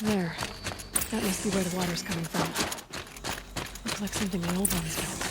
There. That must be where the water's coming from. Looks like something the old ones built.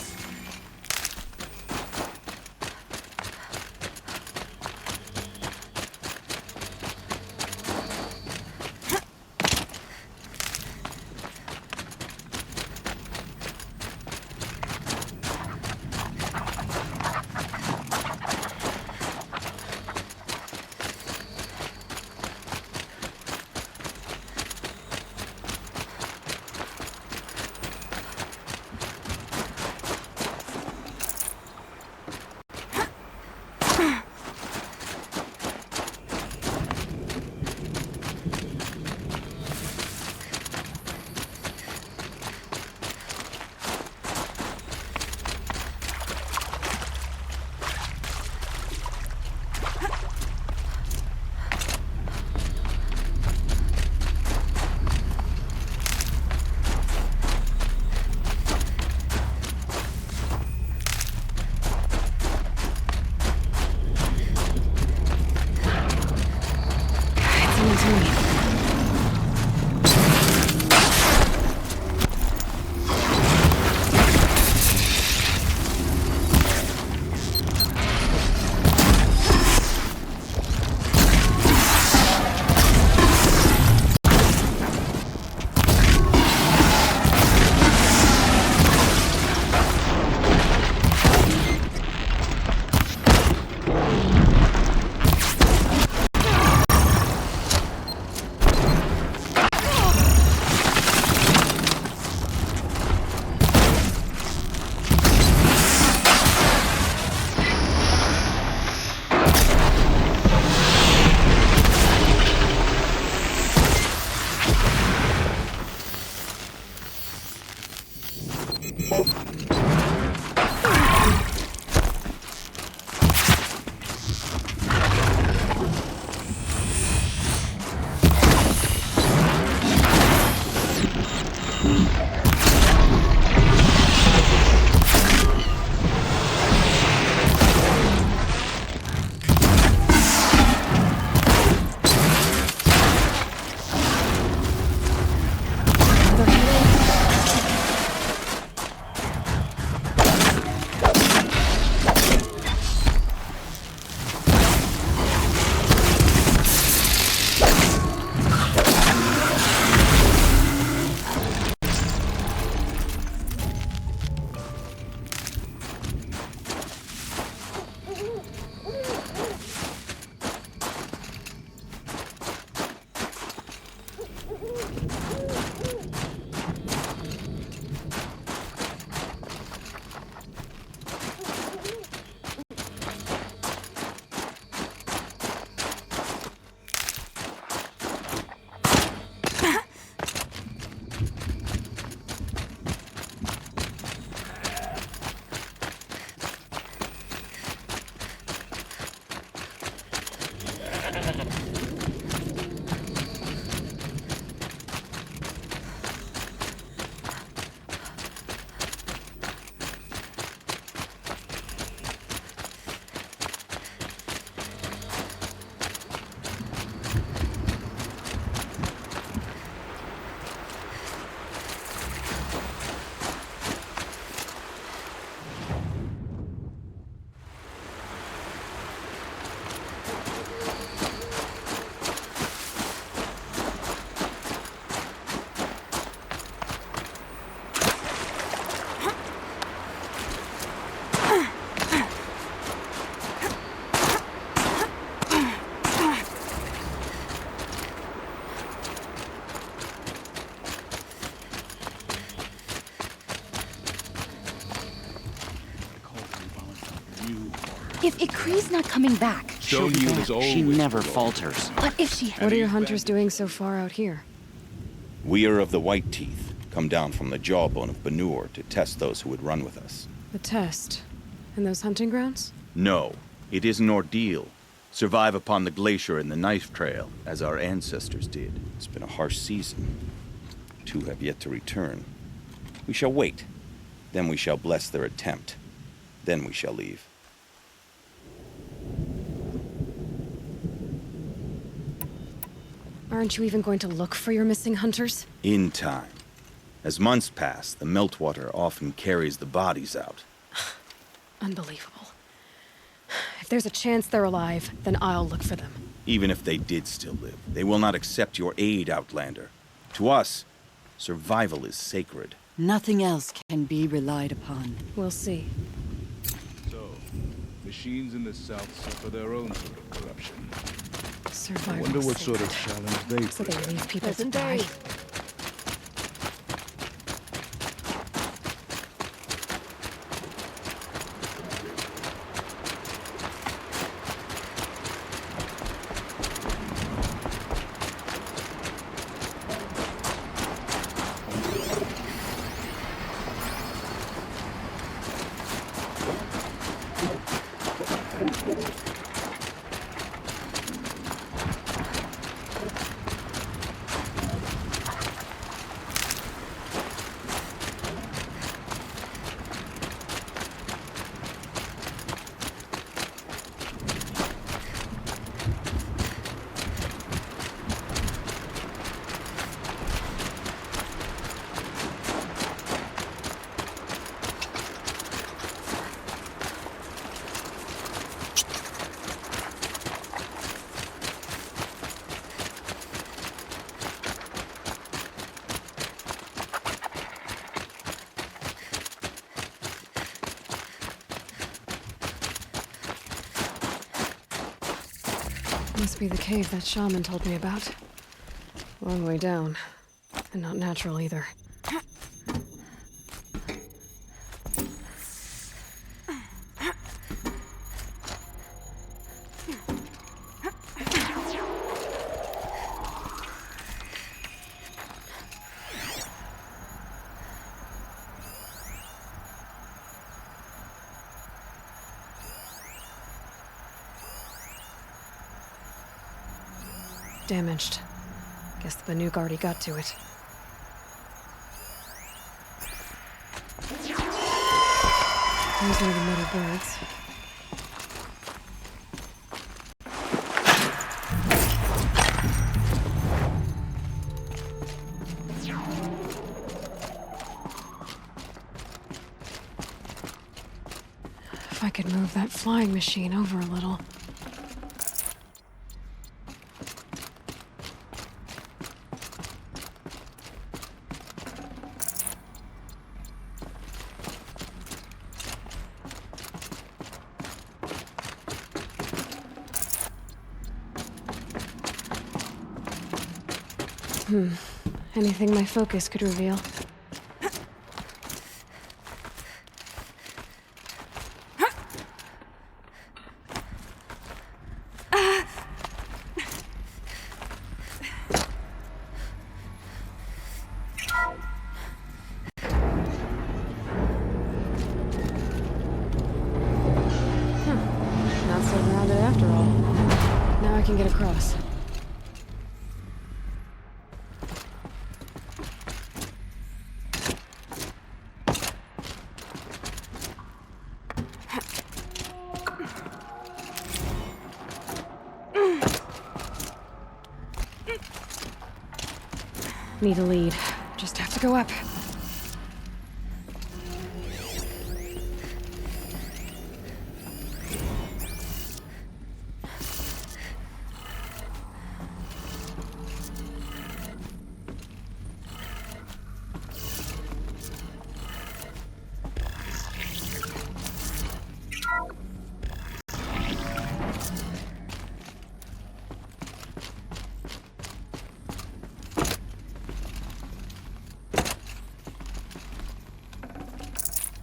If Ikri's not coming back, she'll be back. She never falters. But if she... What are your hunters doing so far out here? We are of the White Teeth, come down from the jawbone of Banur to test those who would run with us. The test? In those hunting grounds? No, it is an ordeal. Survive upon the glacier and the knife trail, as our ancestors did. It's been a harsh season. 2 have yet to return. We shall wait. Then we shall bless their attempt. Then we shall leave. All Aren't you even going to look for your missing hunters? In time. As months pass, the meltwater often carries the bodies out. Unbelievable. If there's a chance they're alive, then I'll look for them. Even if they did still live, they will not accept your aid, Outlander. To us, survival is sacred. Nothing else can be relied upon. We'll see. So, machines in the south suffer their own sort of corruption. Survival. I wonder what sacred. sort of challenge they So they present. leave people to Doesn't die. they? Must be the cave that shaman told me about. Long way down. And not natural either. Damaged. Guess the Banuk already got to it. There's one of the metal birds. If I could move that flying machine over a little. Anything my focus could reveal. Not so grounded after all. Now I can get across. Need a lead. Just have to go up.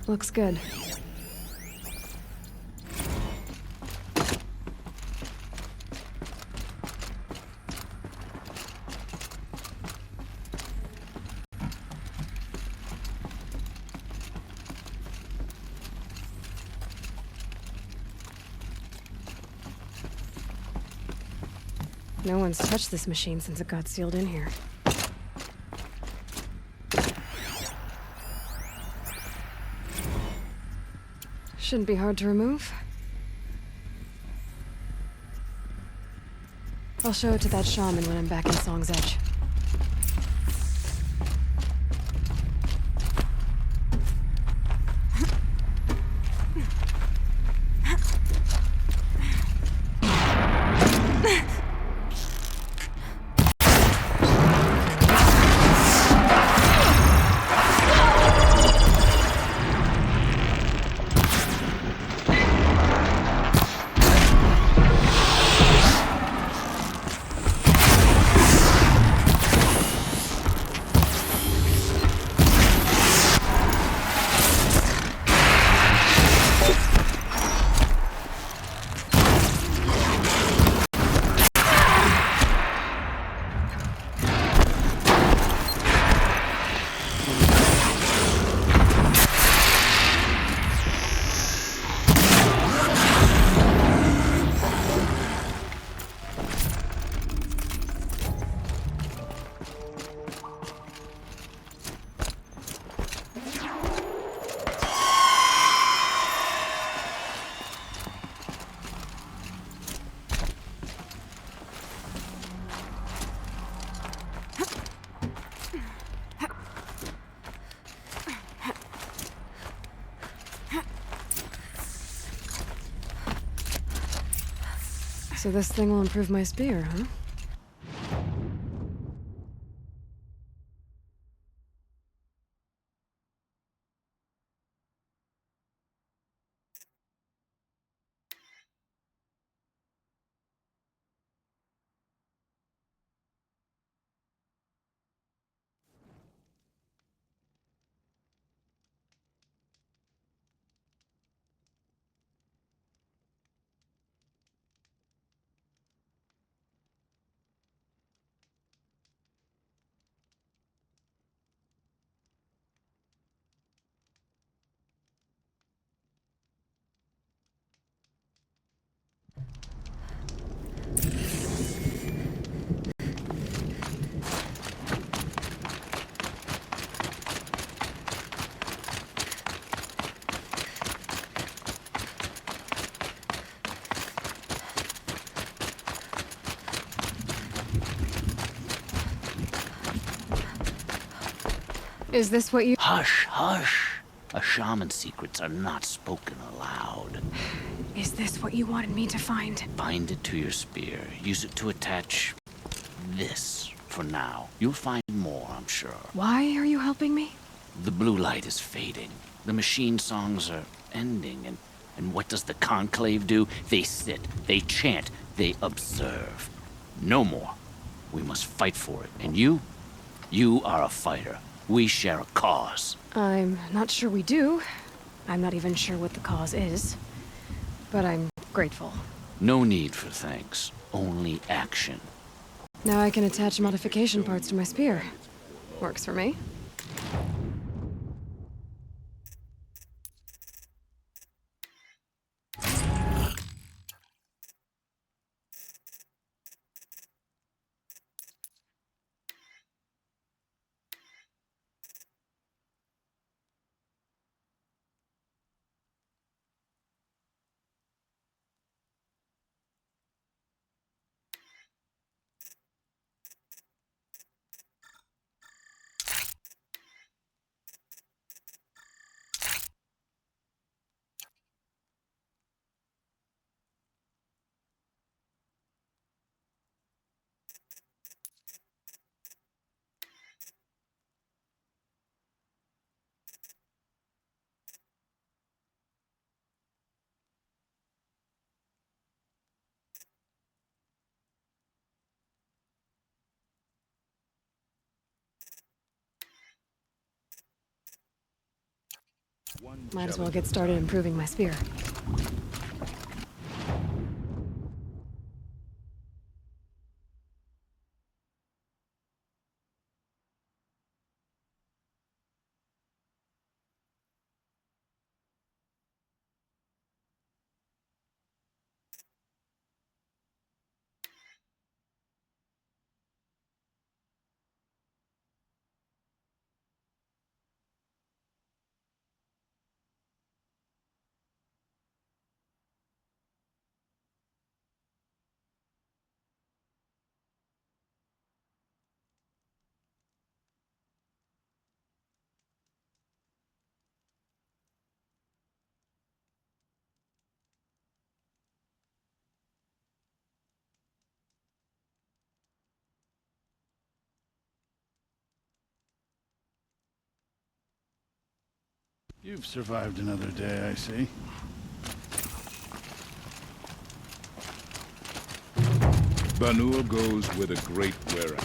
Looks good. No one's touched this machine since it got sealed in here. Shouldn't be hard to remove. I'll show it to that shaman when I'm back in Song's Edge. So this thing will improve my spear, huh? Is this what you— Hush, hush. A shaman's secrets are not spoken aloud. Is this what you wanted me to find? Bind it to your spear. Use it to attach this for now. You'll find more, I'm sure. Why are you helping me? The blue light is fading. The machine songs are ending, and what does the conclave do? They sit, they chant, they observe. No more. We must fight for it. And you are a fighter. We share a cause. I'm not sure we do. I'm not even sure what the cause is. But I'm grateful. No need for thanks. Only action. Now I can attach modification parts to my spear. Works for me. Might as well get started improving my spear. You've survived another day, I see. Banur goes where the great wearer.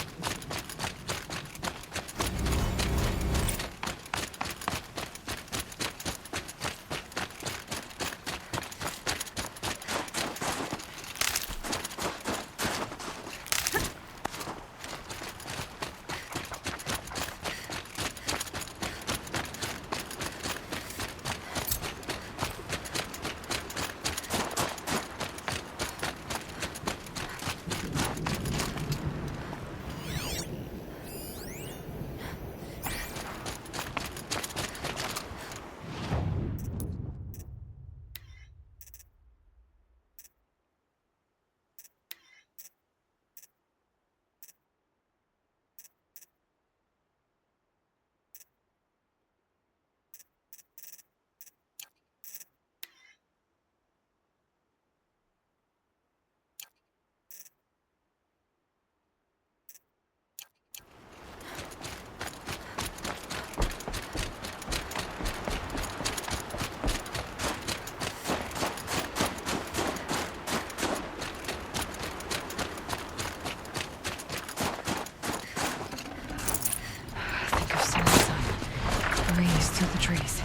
Think I've seen the sun. Breeze through the trees.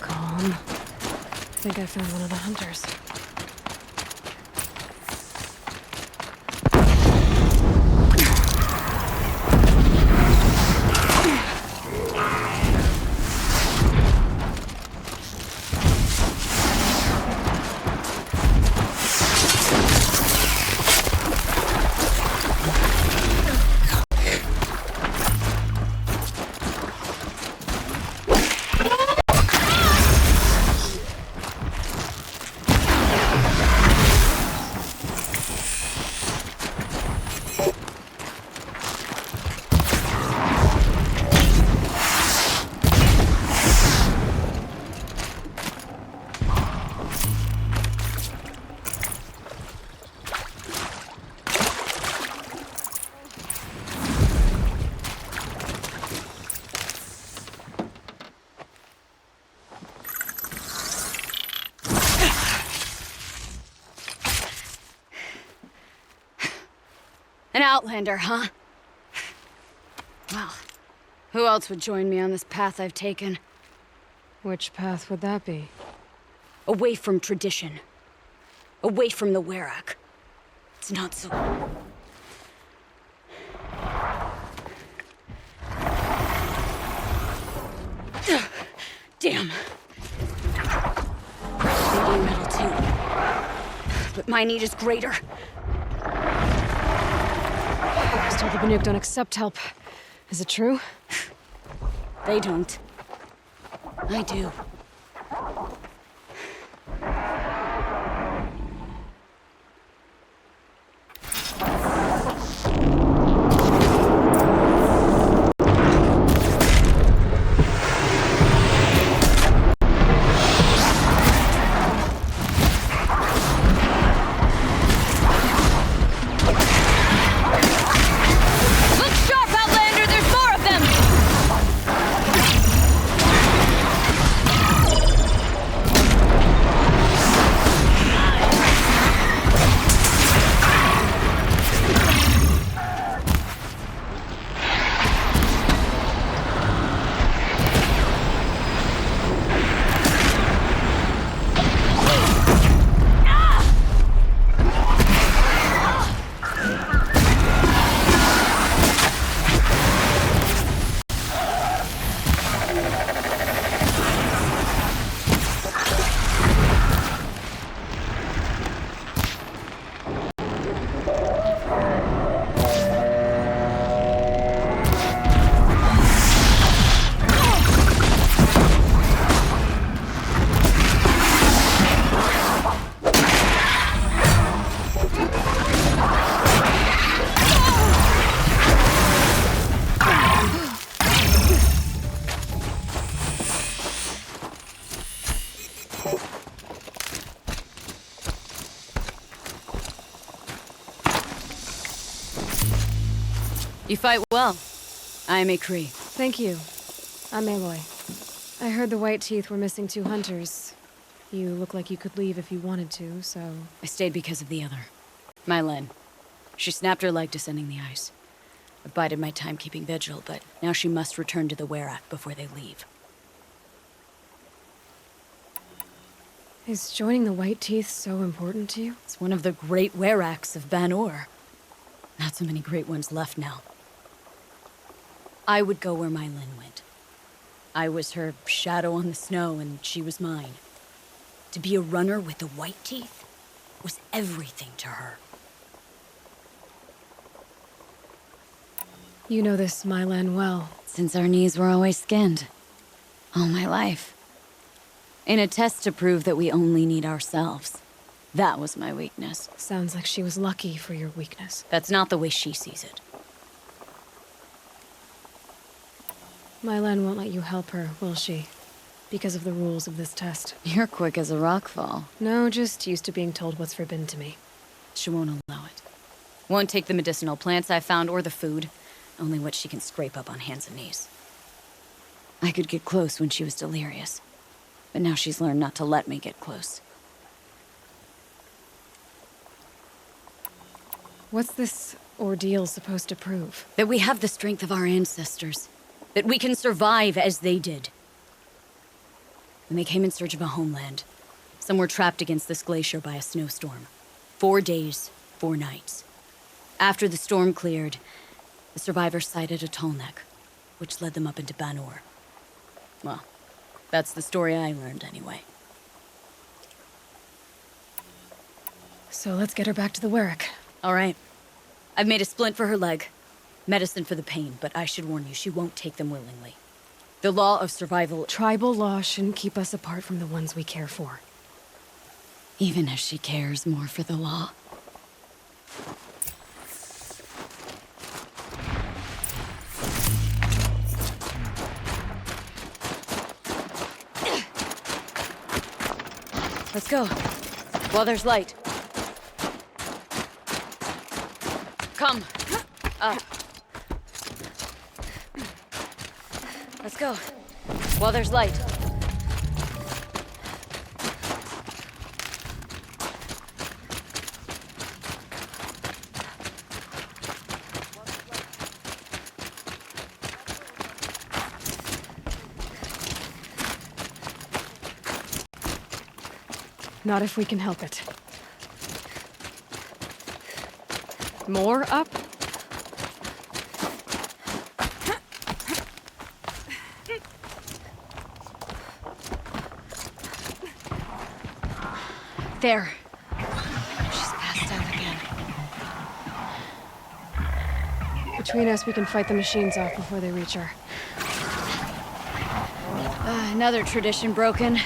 Calm. I think I found one of the hunters. An outlander, huh? Well, who else would join me on this path I've taken? Which path would that be? Away from tradition. Away from the Werak. It's not so... Damn. They need metal too. But my need is greater. I was told the Banuk don't accept help. Is it true? They don't. I do. You fight well. I am a Cree. Thank you. I'm Aloy. I heard the White Teeth were missing 2 hunters. You look like you could leave if you wanted to, so... I stayed because of the other. Mylen. She snapped her leg descending the ice. I bided my time keeping vigil, but now she must return to the Werak before they leave. Is joining the White Teeth so important to you? It's one of the great Weraks of Banor. Not so many great ones left now. I would go where Mylen went. I was her shadow on the snow, and she was mine. To be a runner with the White Teeth was everything to her. You know this Mylan well. Since our knees were always skinned. All my life. In a test to prove that we only need ourselves. That was my weakness. Sounds like she was lucky for your weakness. That's not the way she sees it. Mylan won't let you help her, will she? Because of the rules of this test. You're quick as a rockfall. No, just used to being told what's forbidden to me. She won't allow it. Won't take the medicinal plants I found or the food. Only what she can scrape up on hands and knees. I could get close when she was delirious. But now she's learned not to let me get close. What's this ordeal supposed to prove? That we have the strength of our ancestors. That we can survive as they did. When they came in search of a homeland, some were trapped against this glacier by a snowstorm. 4 days, 4 nights. After the storm cleared, the survivors sighted a tall neck, which led them up into Banor. Well, that's the story I learned anyway. So let's get her back to the Werak. All right. I've made a splint for her leg. Medicine for the pain, but I should warn you, she won't take them willingly. The law of survival... Tribal law shouldn't keep us apart from the ones we care for. Even if she cares more for the law. Let's go. While there's light. Come. Up. Let's go. While there's light. Not if we can help it. More up? There. She's passed out again. Between us, we can fight the machines off before they reach her. Another tradition broken.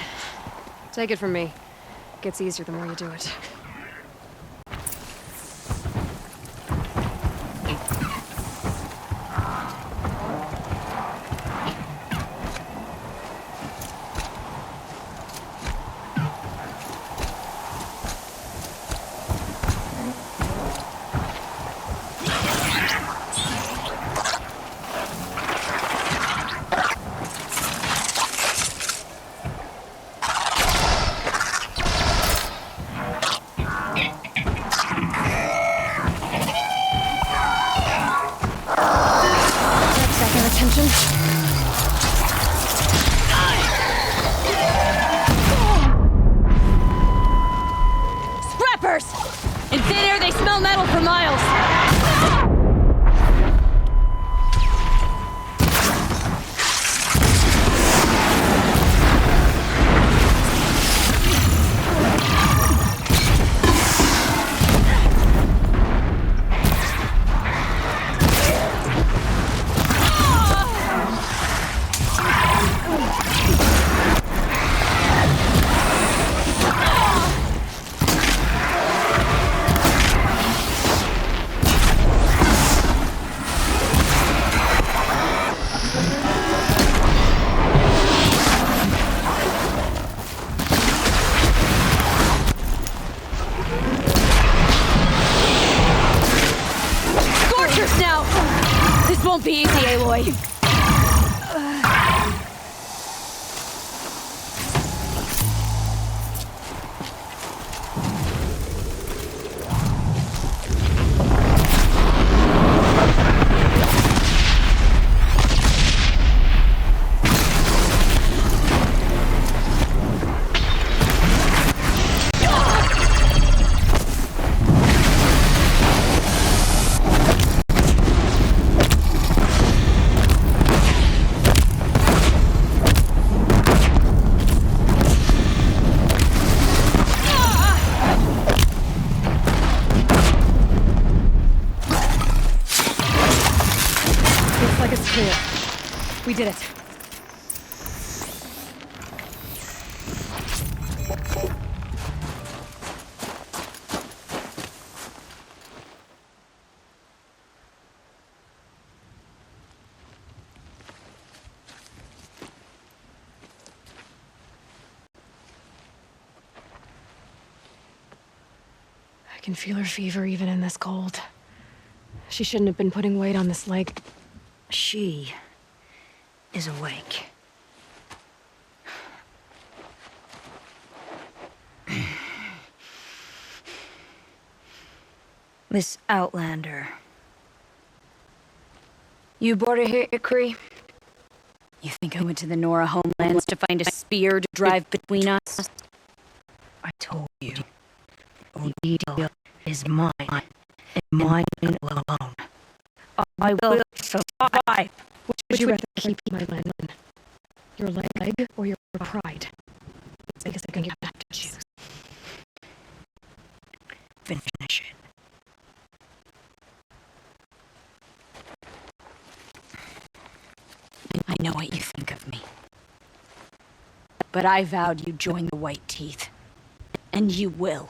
Take it from me. Gets easier the more you do it. Scrappers! In thin air, they smell metal for miles. can feel her fever even in this cold. She shouldn't have been putting weight on this leg. She is awake. This Outlander. You brought her here, Ikri? You think I went to the Nora homelands to find a spear to drive between us? I told you. The ordeal is mine, and mine alone. I will survive. Would you rather keep my leg? Your leg or your pride? I guess I can get back to choose. Finish it. I know what you think of me. But I vowed you'd join the White Teeth. And you will.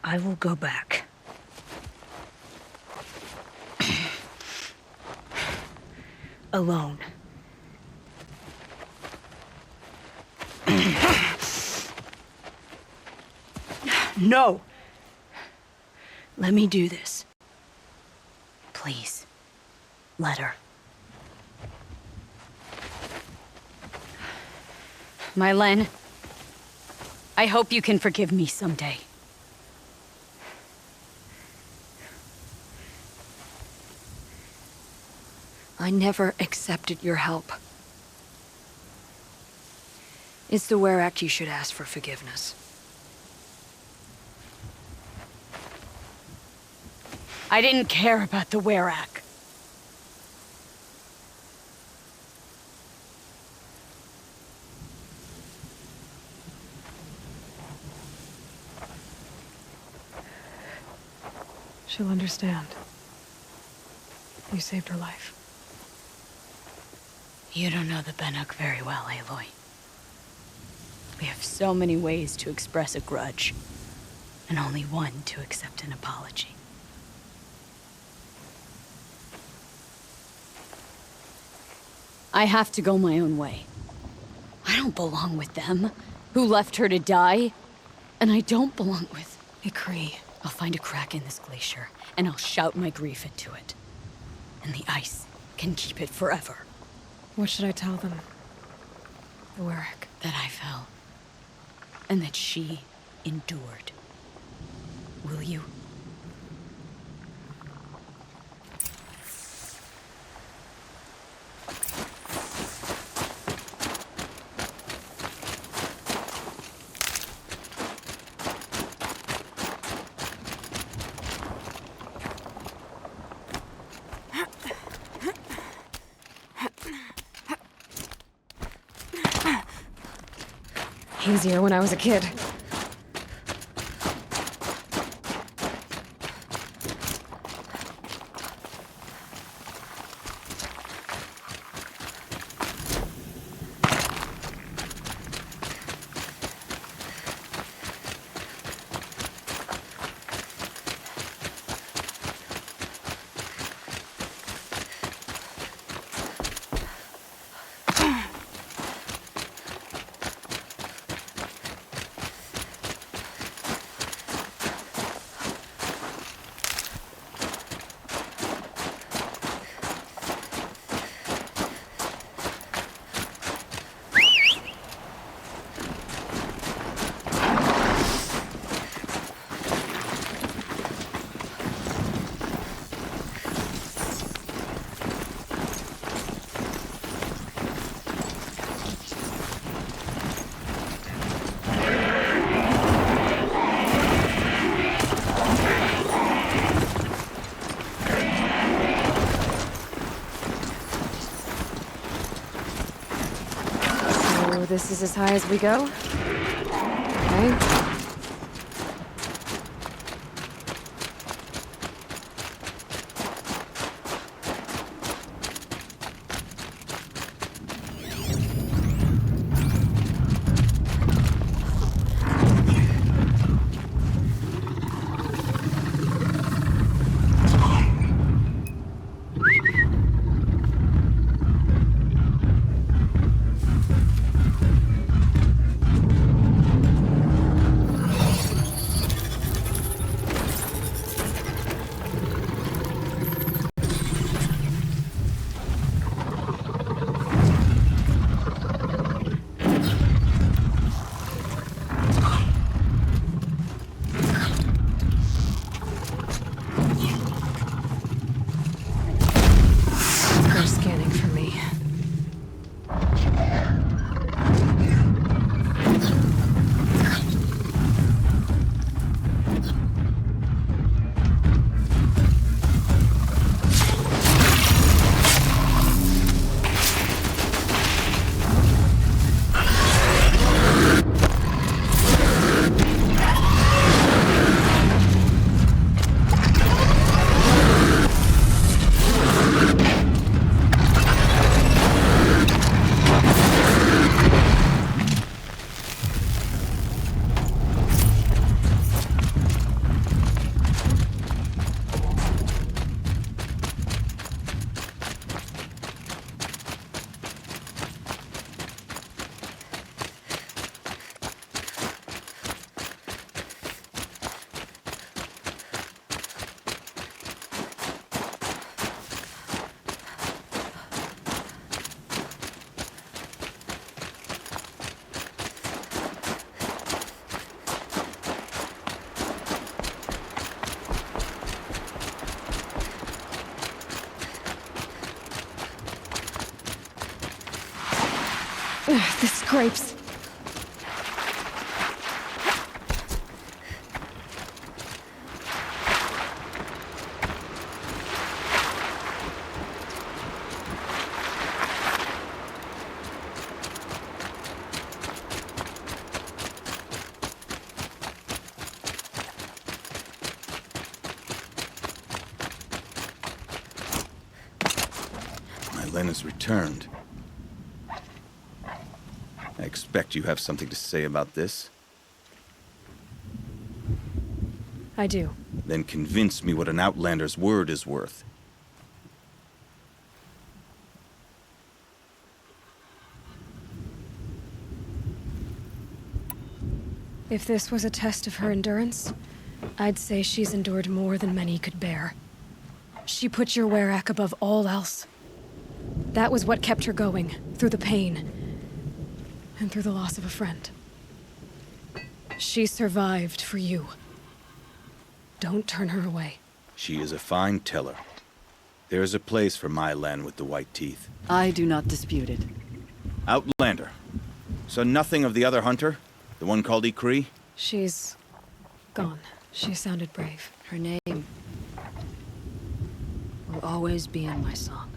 I will go back. Alone. No! Let me do this. Please. Let her. Mylen, I hope you can forgive me someday. I never accepted your help. It's the Werak you should ask for forgiveness. I didn't care about the Werak. She'll understand. You saved her life. You don't know the Banuk very well, Aloy. We have so many ways to express a grudge, and only one to accept an apology. I have to go my own way. I don't belong with them, who left her to die. And I don't belong with Ikri. I'll find a crack in this glacier, and I'll shout my grief into it. And the ice can keep it forever. What should I tell them? The Werak. That I fell. And that she endured. Will you? Easier when I was a kid. This is as high as we go? Okay. This scrapes. Lena's returned. I expect you have something to say about this. I do. Then convince me what an outlander's word is worth. If this was a test of her endurance, I'd say she's endured more than many could bear. She put your Werak above all else. That was what kept her going, through the pain, and through the loss of a friend. She survived for you. Don't turn her away. She is a fine teller. There is a place for Mylan with the white teeth. I do not dispute it. Outlander. So nothing of the other hunter? The one called Ikri? She's gone. She sounded brave. Her name will always be in my song.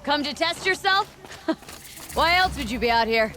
Come to test yourself? Why else would you be out here?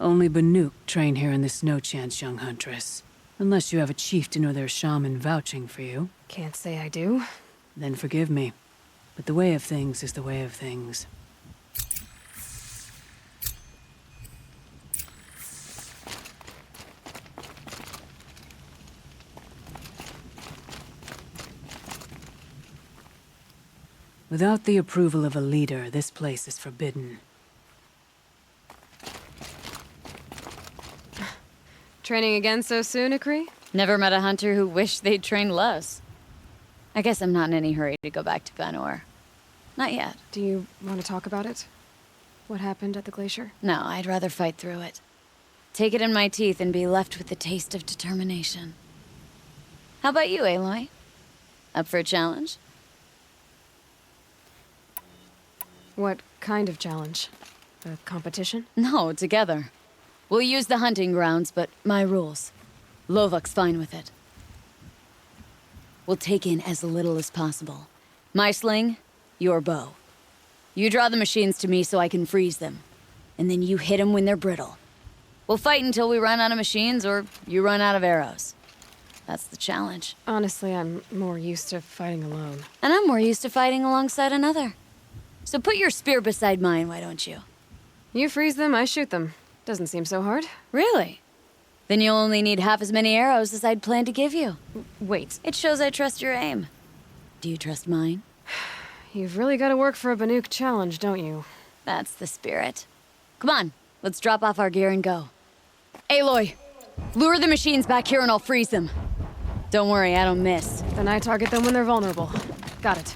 Only Banuk train here in the Snow Chance, young huntress. Unless you have a chieftain or their shaman vouching for you. Can't say I do. Then forgive me. But the way of things is the way of things. Without the approval of a leader, this place is forbidden. Training again so soon, Akri? Never met a hunter who wished they'd trained less. I guess I'm not in any hurry to go back to Vanor. Not yet. Do you want to talk about it? What happened at the glacier? No, I'd rather fight through it. Take it in my teeth and be left with the taste of determination. How about you, Aloy? Up for a challenge? What kind of challenge? A competition? No, together. We'll use the hunting grounds, but my rules. Lovok's fine with it. We'll take in as little as possible. My sling, your bow. You draw the machines to me so I can freeze them. And then you hit them when they're brittle. We'll fight until we run out of machines or you run out of arrows. That's the challenge. Honestly, I'm more used to fighting alone. And I'm more used to fighting alongside another. So put your spear beside mine, why don't you? You freeze them, I shoot them. Doesn't seem so hard. Really? Then you'll only need half as many arrows as I'd planned to give you. Wait, It shows I trust your aim. Do you trust mine? you've really got to work for a Banuk challenge, don't you? That's the spirit. Come on, let's drop off our gear and go. Aloy, lure the machines back here and I'll freeze them. Don't worry, I don't miss. Then I target them when they're vulnerable. Got it.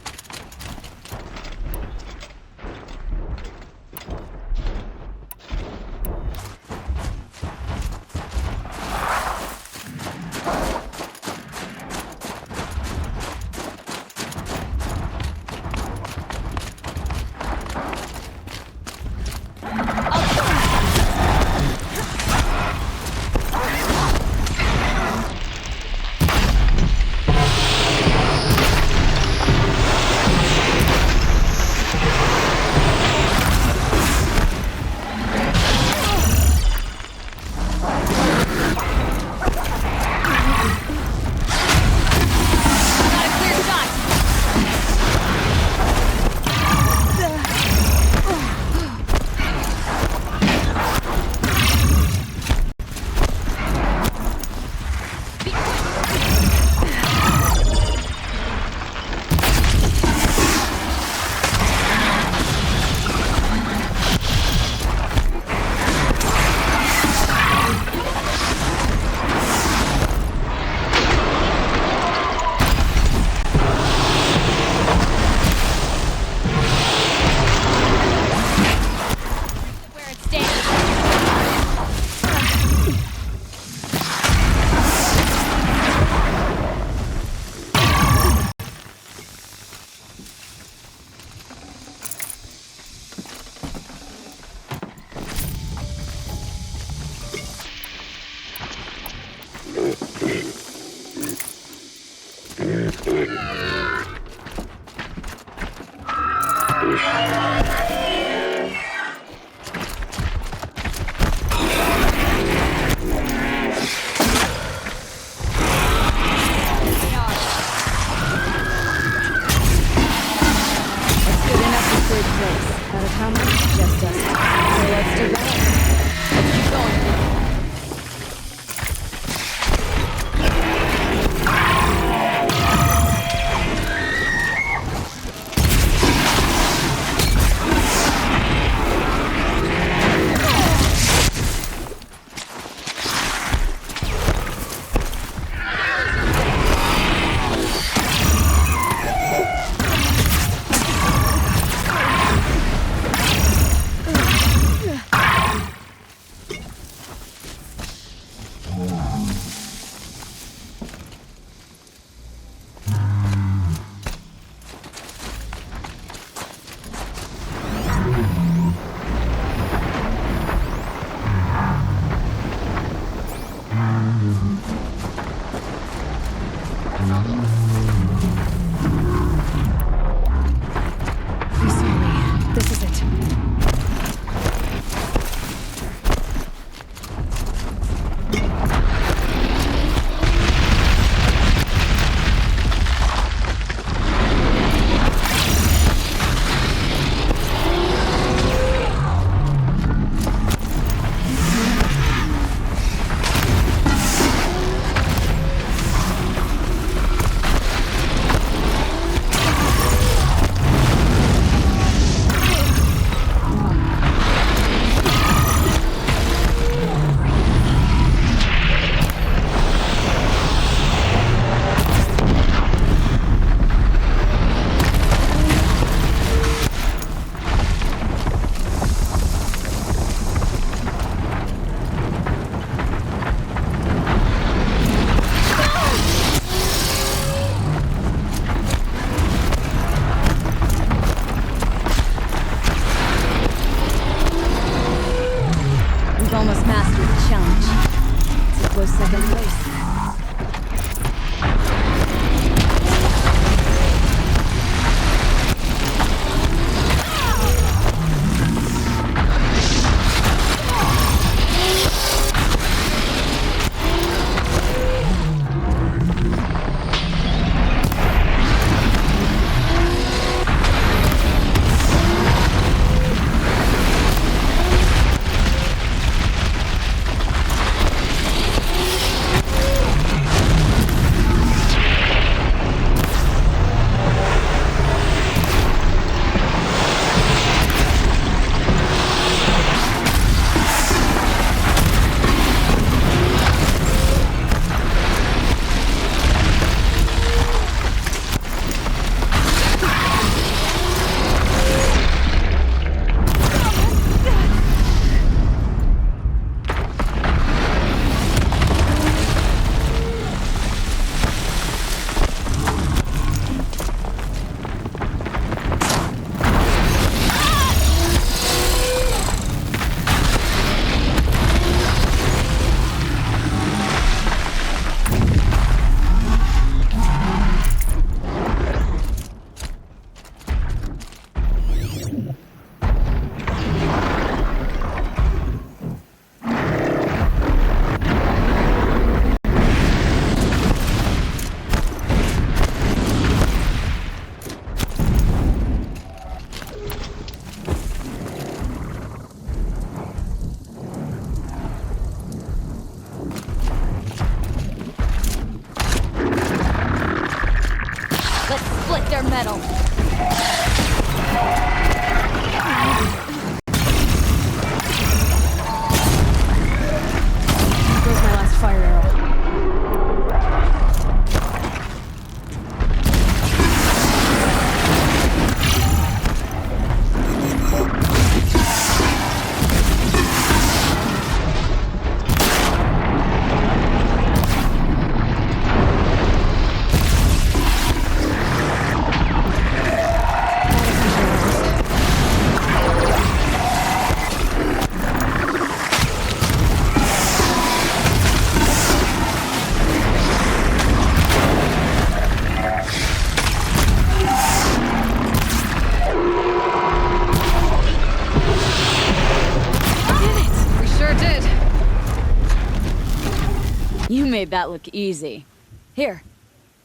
made that look easy. Here,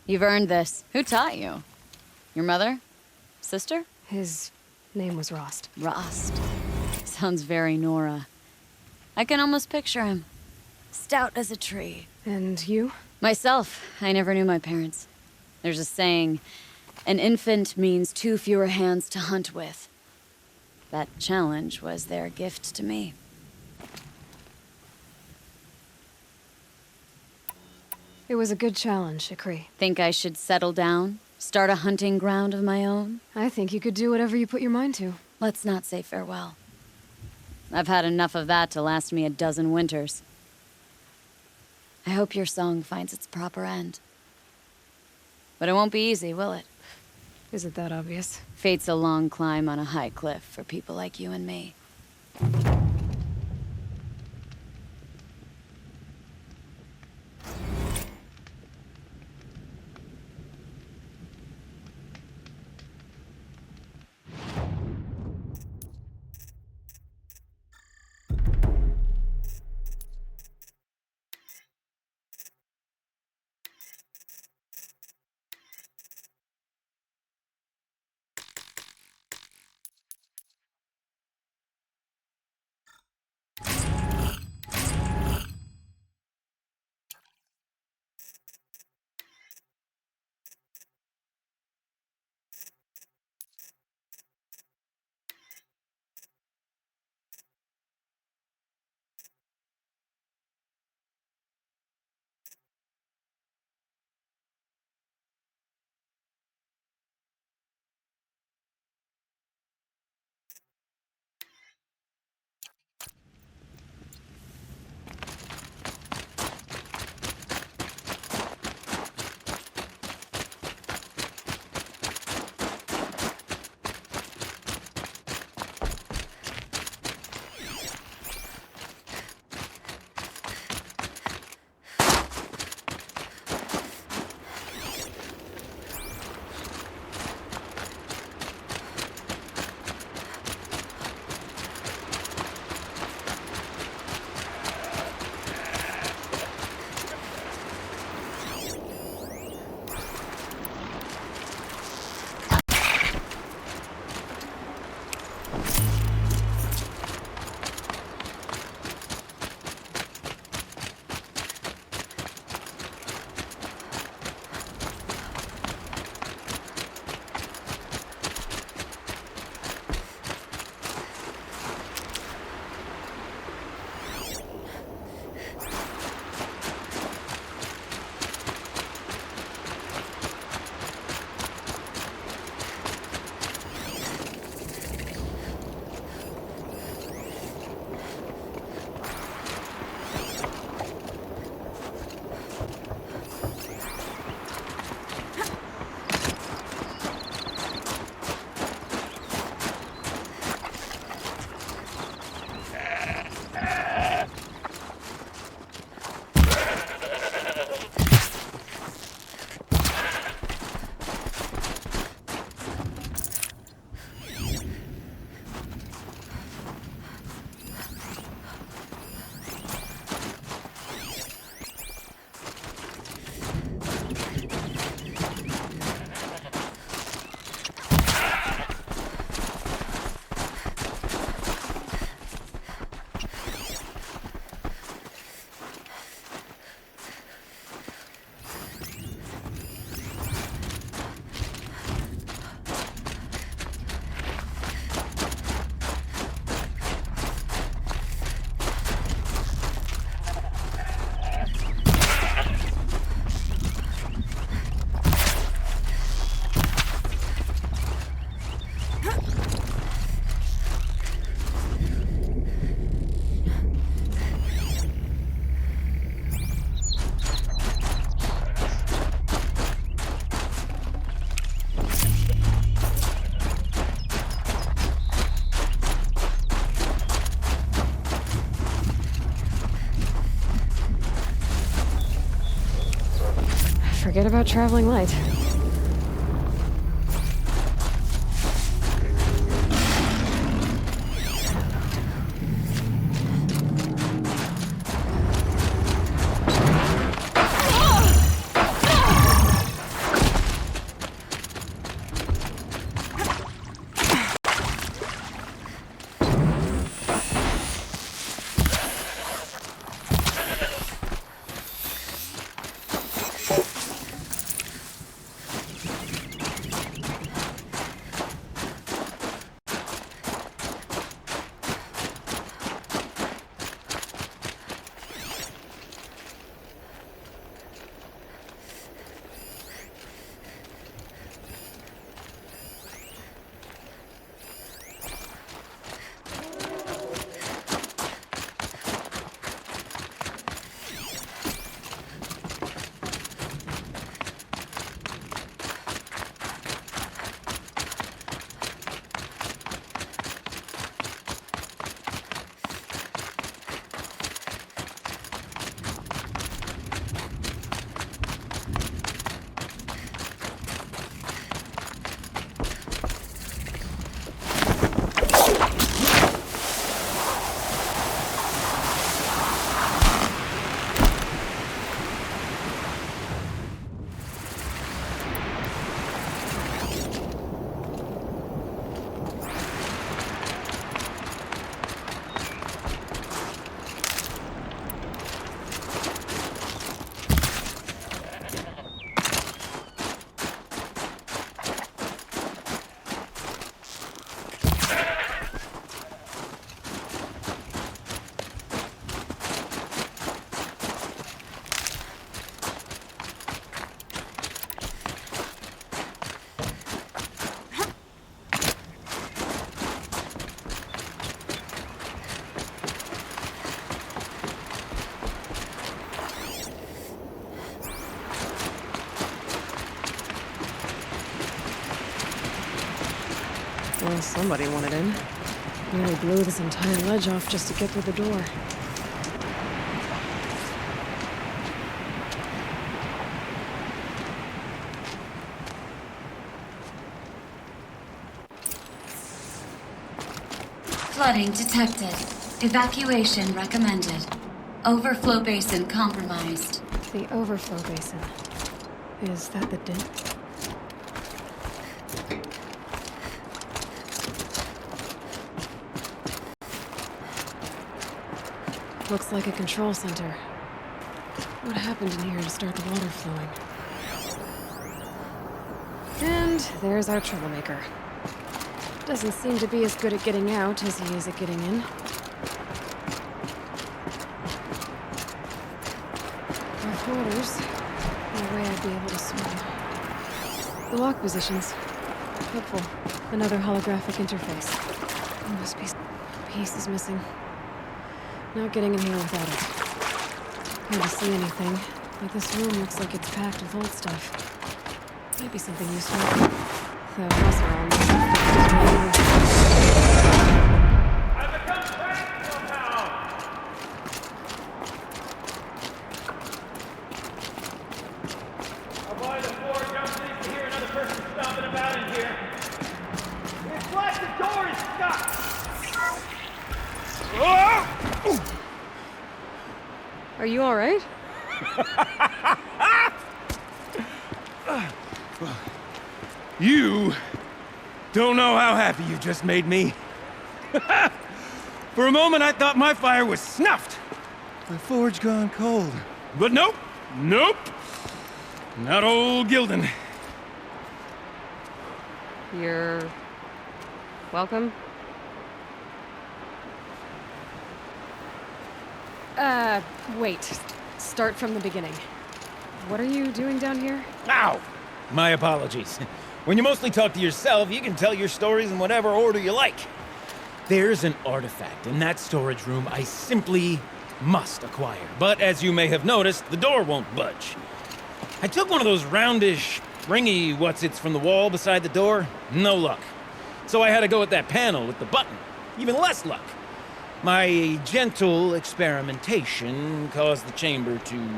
you've earned this. Who taught you? Your mother? Sister? His name was Rost. Rost. Sounds very Nora. I can almost picture him. Stout as a tree. And you? Myself, I never knew my parents. There's a saying, an infant means 2 fewer hands to hunt with. That challenge was their gift to me. It was a good challenge, Ikri. Think I should settle down? Start a hunting ground of my own? I think you could do whatever you put your mind to. Let's not say farewell. I've had enough of that to last me a dozen winters. I hope your song finds its proper end. But it won't be easy, will it? Is it that obvious? Fate's a long climb on a high cliff for people like you and me. Forget about traveling light. Well, somebody wanted in. Nearly blew this entire ledge off just to get through the door. Flooding detected. Evacuation recommended. Overflow basin compromised. The overflow basin. Is that the dip? Looks like a control center. What happened in here to start the water flowing? And there's our troublemaker. Doesn't seem to be as good at getting out as he is at getting in. With orders, no way I'd be able to swim. The lock positions. Helpful. Another holographic interface. There must be some pieces missing. Not getting in here without it. Hard to see anything, but this room looks like it's packed with old stuff. Might be something useful. The house around this I've become trapped somehow! Why the floor jumps needs to hear another person stomping about in here. It's like the door is stuck! Are you alright? You don't know how happy you just made me. For a moment, I thought my fire was snuffed. My forge gone cold. But nope, nope. Not old Gildan. You're... welcome? Wait. Start from the beginning. What are you doing down here? Ow! My apologies. When you mostly talk to yourself, you can tell your stories in whatever order you like. There's an artifact in that storage room I simply must acquire. But as you may have noticed, the door won't budge. I took one of those roundish, ringy what's-its from the wall beside the door. No luck. So I had to go with that panel with the button. Even less luck. My gentle experimentation caused the chamber to...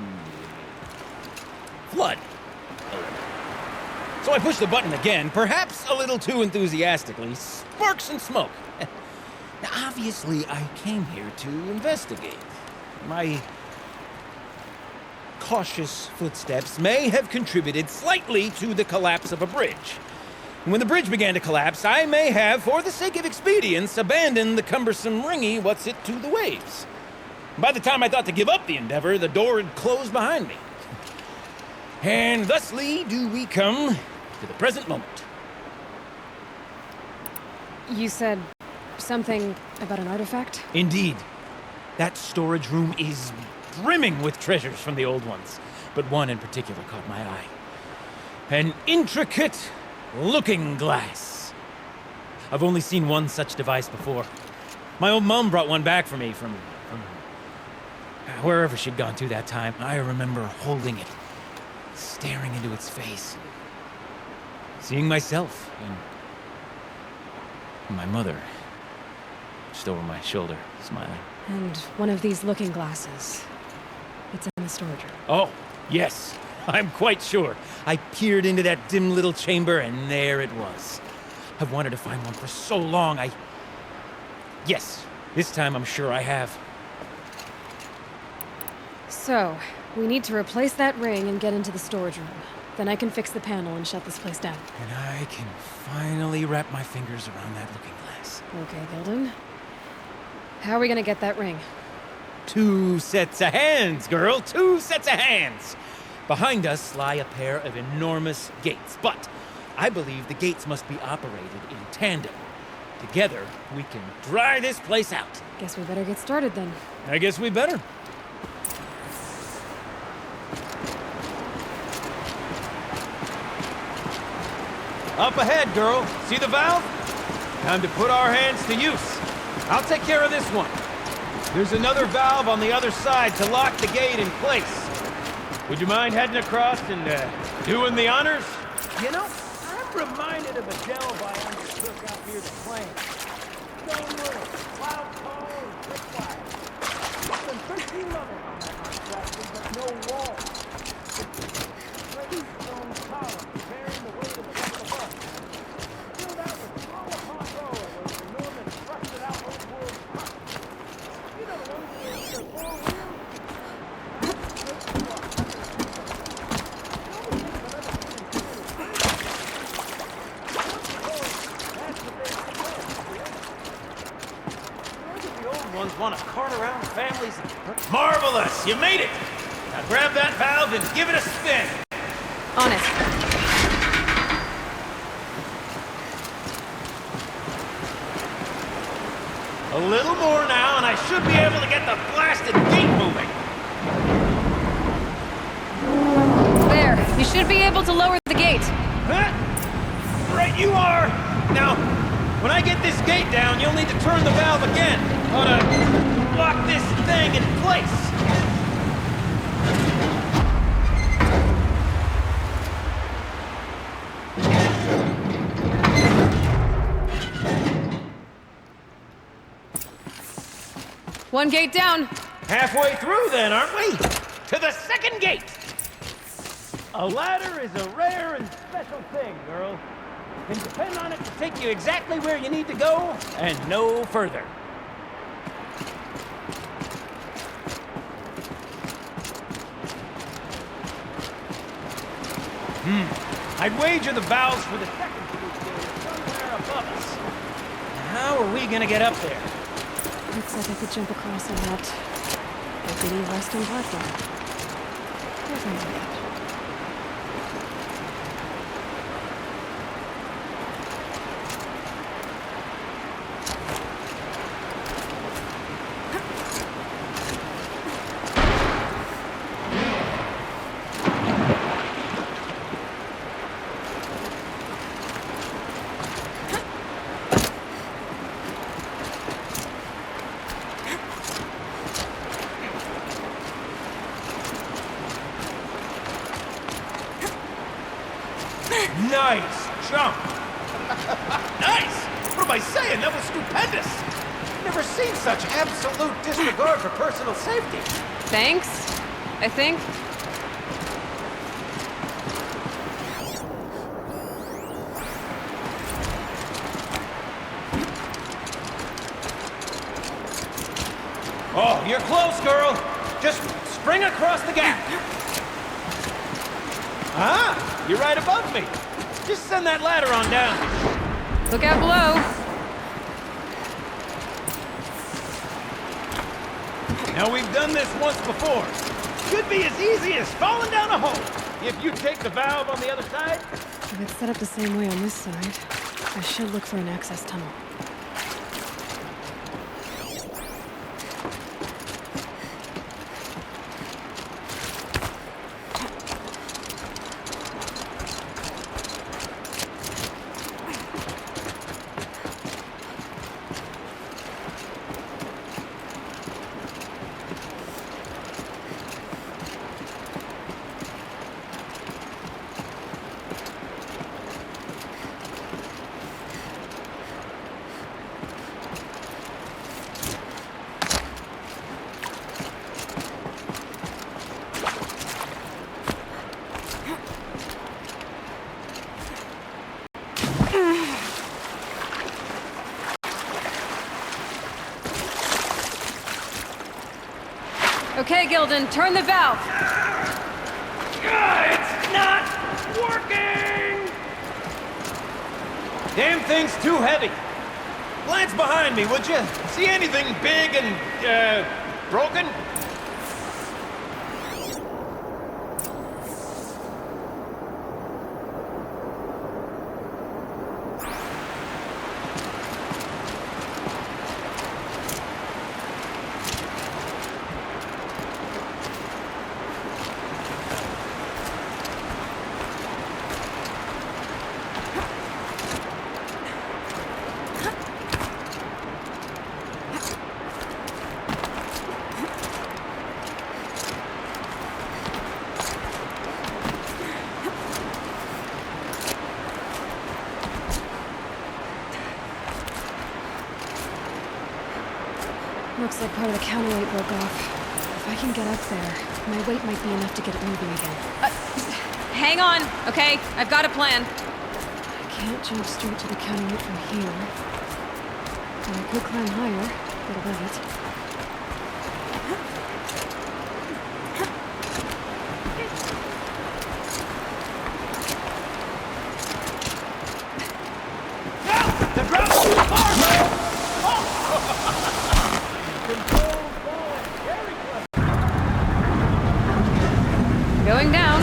flood. So I pushed the button again, perhaps a little too enthusiastically. Sparks and smoke. Now, obviously, I came here to investigate. My cautious footsteps may have contributed slightly to the collapse of a bridge. And when the bridge began to collapse, I may have, for the sake of expedience, abandoned the cumbersome ringy what's-it to the waves. By the time I thought to give up the endeavor, the door had closed behind me. And thusly do we come to the present moment. You said something about an artifact? Indeed. That storage room is brimming with treasures from the old ones, but one in particular caught my eye. An intricate looking glass. I've only seen one such device before. My old mom brought one back for me from wherever she'd gone to that time. I remember holding it, staring into its face, seeing myself and my mother just over my shoulder, smiling. And one of these looking glasses. It's in the storage room. Oh, yes. I'm quite sure. I peered into that dim little chamber, and there it was. I've wanted to find one for so long, Yes, this time I'm sure I have. So, we need to replace that ring and get into the storage room. Then I can fix the panel and shut this place down. And I can finally wrap my fingers around that looking glass. Okay, Gildan. How are we gonna get that ring? 2 sets of hands, girl. 2 sets of hands. Behind us lie a pair of enormous gates, but I believe the gates must be operated in tandem. Together, we can dry this place out. Guess we better get started then. I guess we better. Up ahead, girl. See the valve? Time to put our hands to use. I'll take care of this one. There's another valve on the other side to lock the gate in place. Would you mind heading across and doing the honors? You know, I'm reminded of a delve I undertook out hear the plane. Stone wood, loud call, and quick fire. There's been 13 levels on that contraption, but no walls. Great stone columns bearing the weight of the rest of us. Filled out with row upon row of those enormous rusted-out old-world trucks. You know the ones with the four wheels? Ones want to cart around families. Marvelous! You made it! Now grab that valve and give it a spin. On it. A little more now, and I should be able to get the blasted gate moving. There. You should be able to lower the gate. Huh? Right you are! Now, when I get this gate down, you'll need to turn the valve again. Ought to lock this thing in place. One gate down. Halfway through then, aren't we? To the second gate! A ladder is a rare and special thing, girl. You can depend on it to take you exactly where you need to go, and no further. I'd wager the valves for the second sluice gate are somewhere above us. How are we gonna get up there? Looks like I could jump across on that rickety western platform. There's no way. Nice jump! Nice! What am I saying? That was stupendous! Never seen such absolute disregard for personal safety. Thanks, I think. Oh, you're close, girl! Just spring across the gap! Ah, you're right above me. Just send that ladder on down. Look out below. Now, we've done this once before. Should be as easy as falling down a hole. If you take the valve on the other side. If it's set up the same way on this side, I should look for an access tunnel. Okay, Gildan, turn the valve. It's not working! Damn thing's too heavy. Glance behind me, would you? See anything big and, broken? Looks like part of the counterweight broke off. If I can get up there, my weight might be enough to get it moving again. Hang on, okay? I've got a plan. I can't jump straight to the counterweight from here. But I could climb higher, get above it. The ground's too far, man! Going down.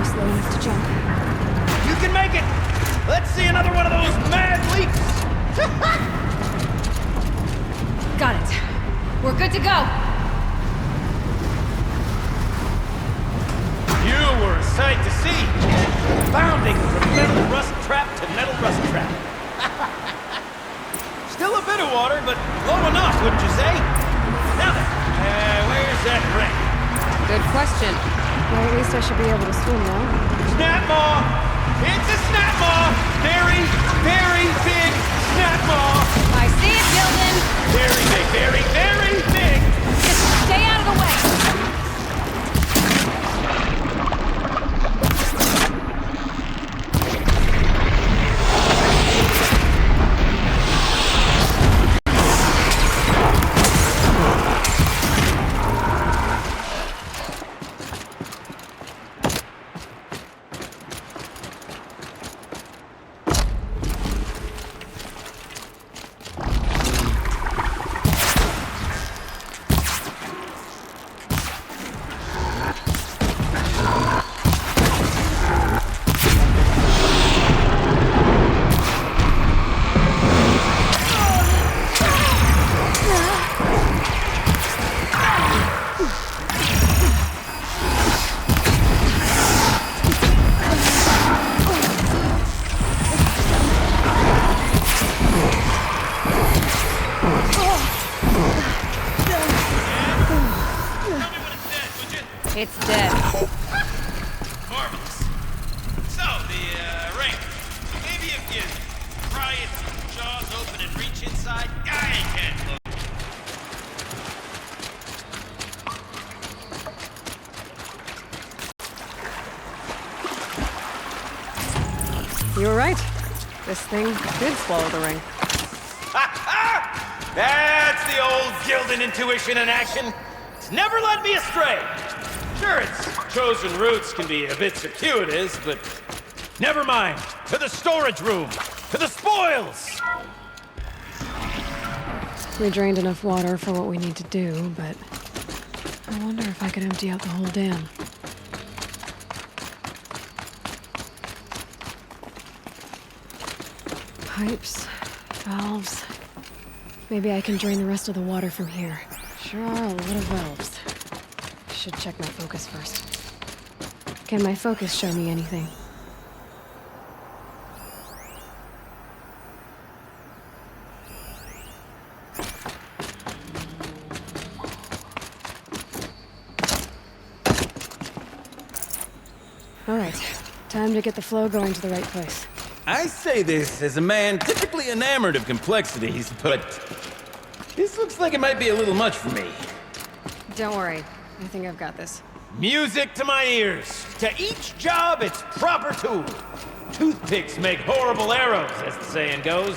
Slow enough to jump. You can make it! Let's see another one of those mad leaps! Got it. We're good to go. You were a sight to see. Bounding from metal rust trap to metal rust trap. Still a bit of water, but low enough, wouldn't you say? Now then, where's that ring? Good question. Well, at least I should be able to swim now. Snap maw! It's a snap maw! Very, very big snap maw! I see it, Gildan. Very big, very, very big! Just stay out of the way. It's dead. Marvelous. So, the ring. Maybe if you pry its jaws open and reach inside, I can't look. You were right. This thing did swallow the ring. That's the old Gildan intuition in action. It's never led me astray. Sure, its chosen routes can be a bit circuitous, but never mind. To the storage room! To the spoils! We drained enough water for what we need to do, but I wonder if I could empty out the whole dam. Pipes, valves. Maybe I can drain the rest of the water from here. Sure are a lot of valves. Should check my focus first. Can my focus show me anything? All right, time to get the flow going to the right place. I say this as a man typically enamored of complexities, but this looks like it might be a little much for me. Don't worry, I think I've got this. Music to my ears. To each job, its proper tool. Toothpicks make horrible arrows, as the saying goes.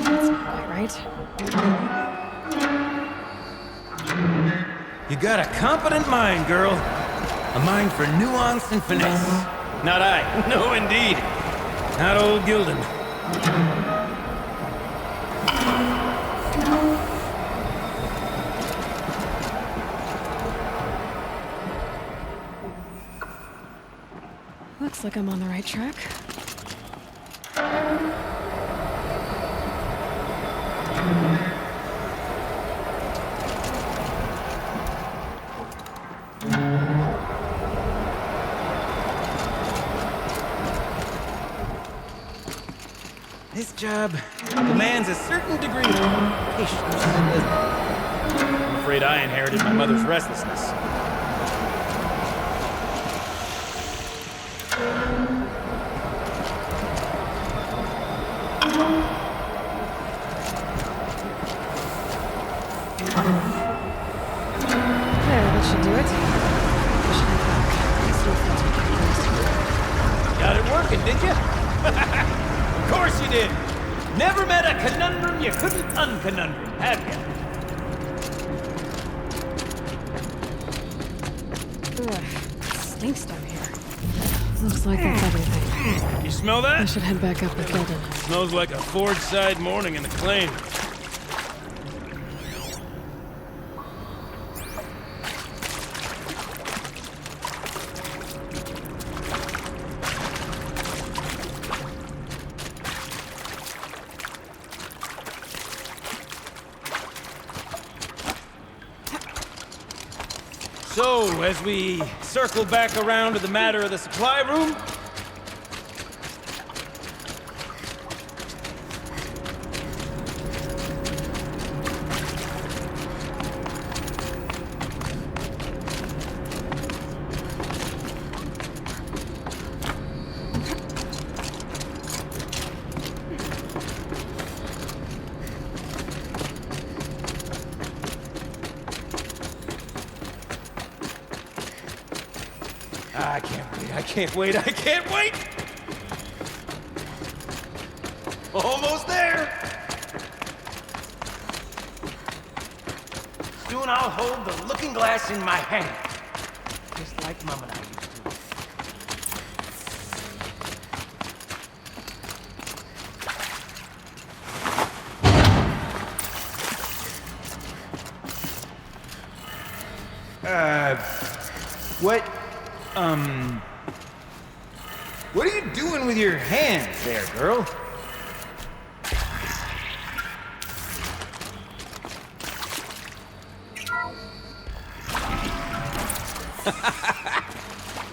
That's not quite right. You got a competent mind, girl. A mind for nuance and finesse. Not I. No, indeed. Not old Gildan. like I'm on the right track. This job demands a certain degree of patience. I'm afraid I inherited my mother's restlessness. There, that should do it. I should head back. I still feel too Got it working, did you? Of course you did. Never met a conundrum you couldn't unconundrum, have you? Ugh, it stinks down here. Looks like that's everything. You smell I that? should head back up with Gildan. Smells like a Ford-side morning in the claim. So, as we circle back around to the matter of the supply room, I can't wait, I can't wait! Almost there! Soon I'll hold the looking glass in my hand. Just like Mom and I used to. What are you doing with your hands there, girl?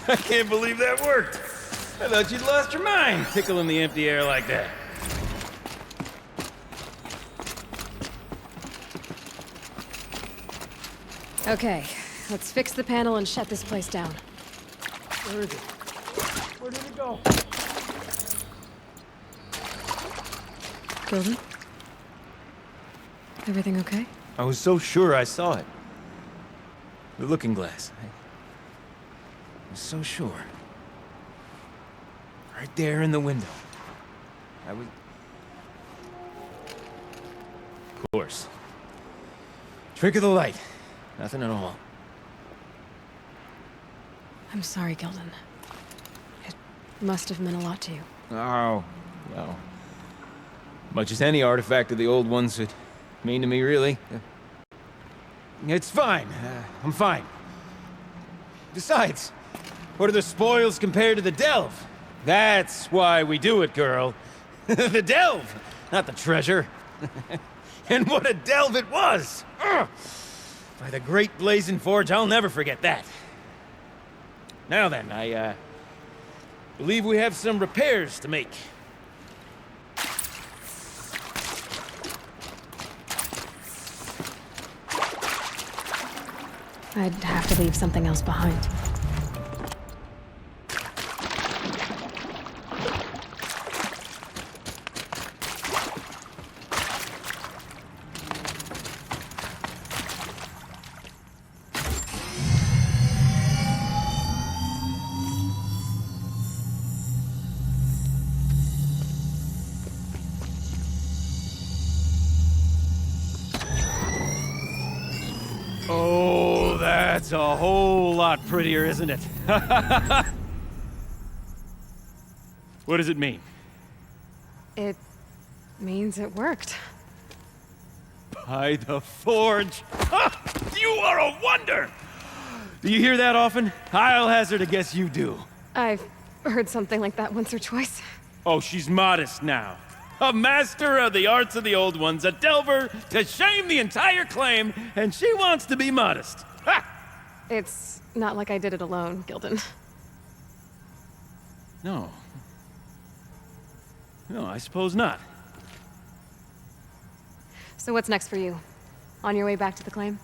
I can't believe that worked. I thought you'd lost your mind, tickling the empty air like that. Okay, let's fix the panel and shut this place down. Where is it? Where did it go? Gildan? Everything okay? I was so sure I saw it. The looking glass. I was so sure. Right there in the window. I was... Of course. Trick of the light. Nothing at all. I'm sorry, Gildan. It must have meant a lot to you. Oh, well. Much as any artifact of the old ones would mean to me, really. It's fine. I'm fine. Besides, what are the spoils compared to the delve? That's why we do it, girl. The delve, not the treasure. And what a delve it was! Ugh. By the great blazing forge, I'll never forget that. Now then, I believe we have some repairs to make. I'd have to leave something else behind. Oh, that's a whole lot prettier, isn't it? What does it mean? It means it worked. By the forge! You are a wonder! Do you hear that often? I'll hazard a guess you do. I've heard something like that once or twice. Oh, she's modest now. A master of the arts of the old ones, a delver to shame the entire claim, and she wants to be modest. Ha! It's not like I did it alone, Gildan. No. No, I suppose not. So what's next for you? On your way back to the claim?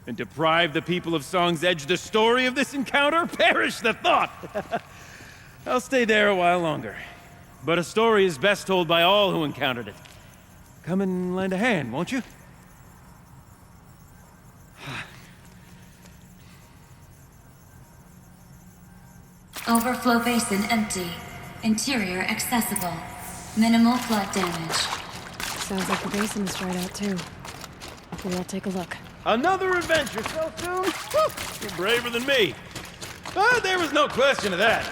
And deprive the people of Song's Edge the story of this encounter? Perish the thought! I'll stay there a while longer. But a story is best told by all who encountered it. Come and lend a hand, won't you? Overflow basin empty. Interior accessible. Minimal flood damage. Sounds like the basin is dried out too. We'll all take a look. Another adventure so soon? Whew, you're braver than me. But there was no question of that.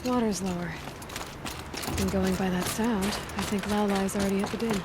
Water's lower. And going by that sound, I think Laolai's already at the din.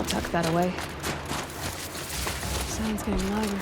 Tuck that away. Sound's getting louder.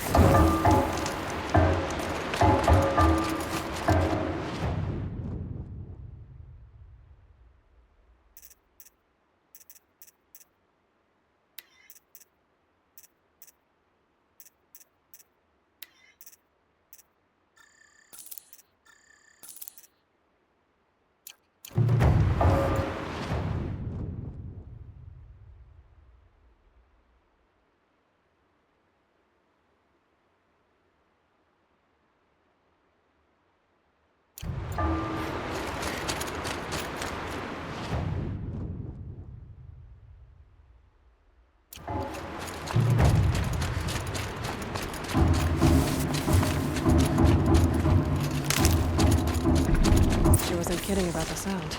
She wasn't kidding about the sound.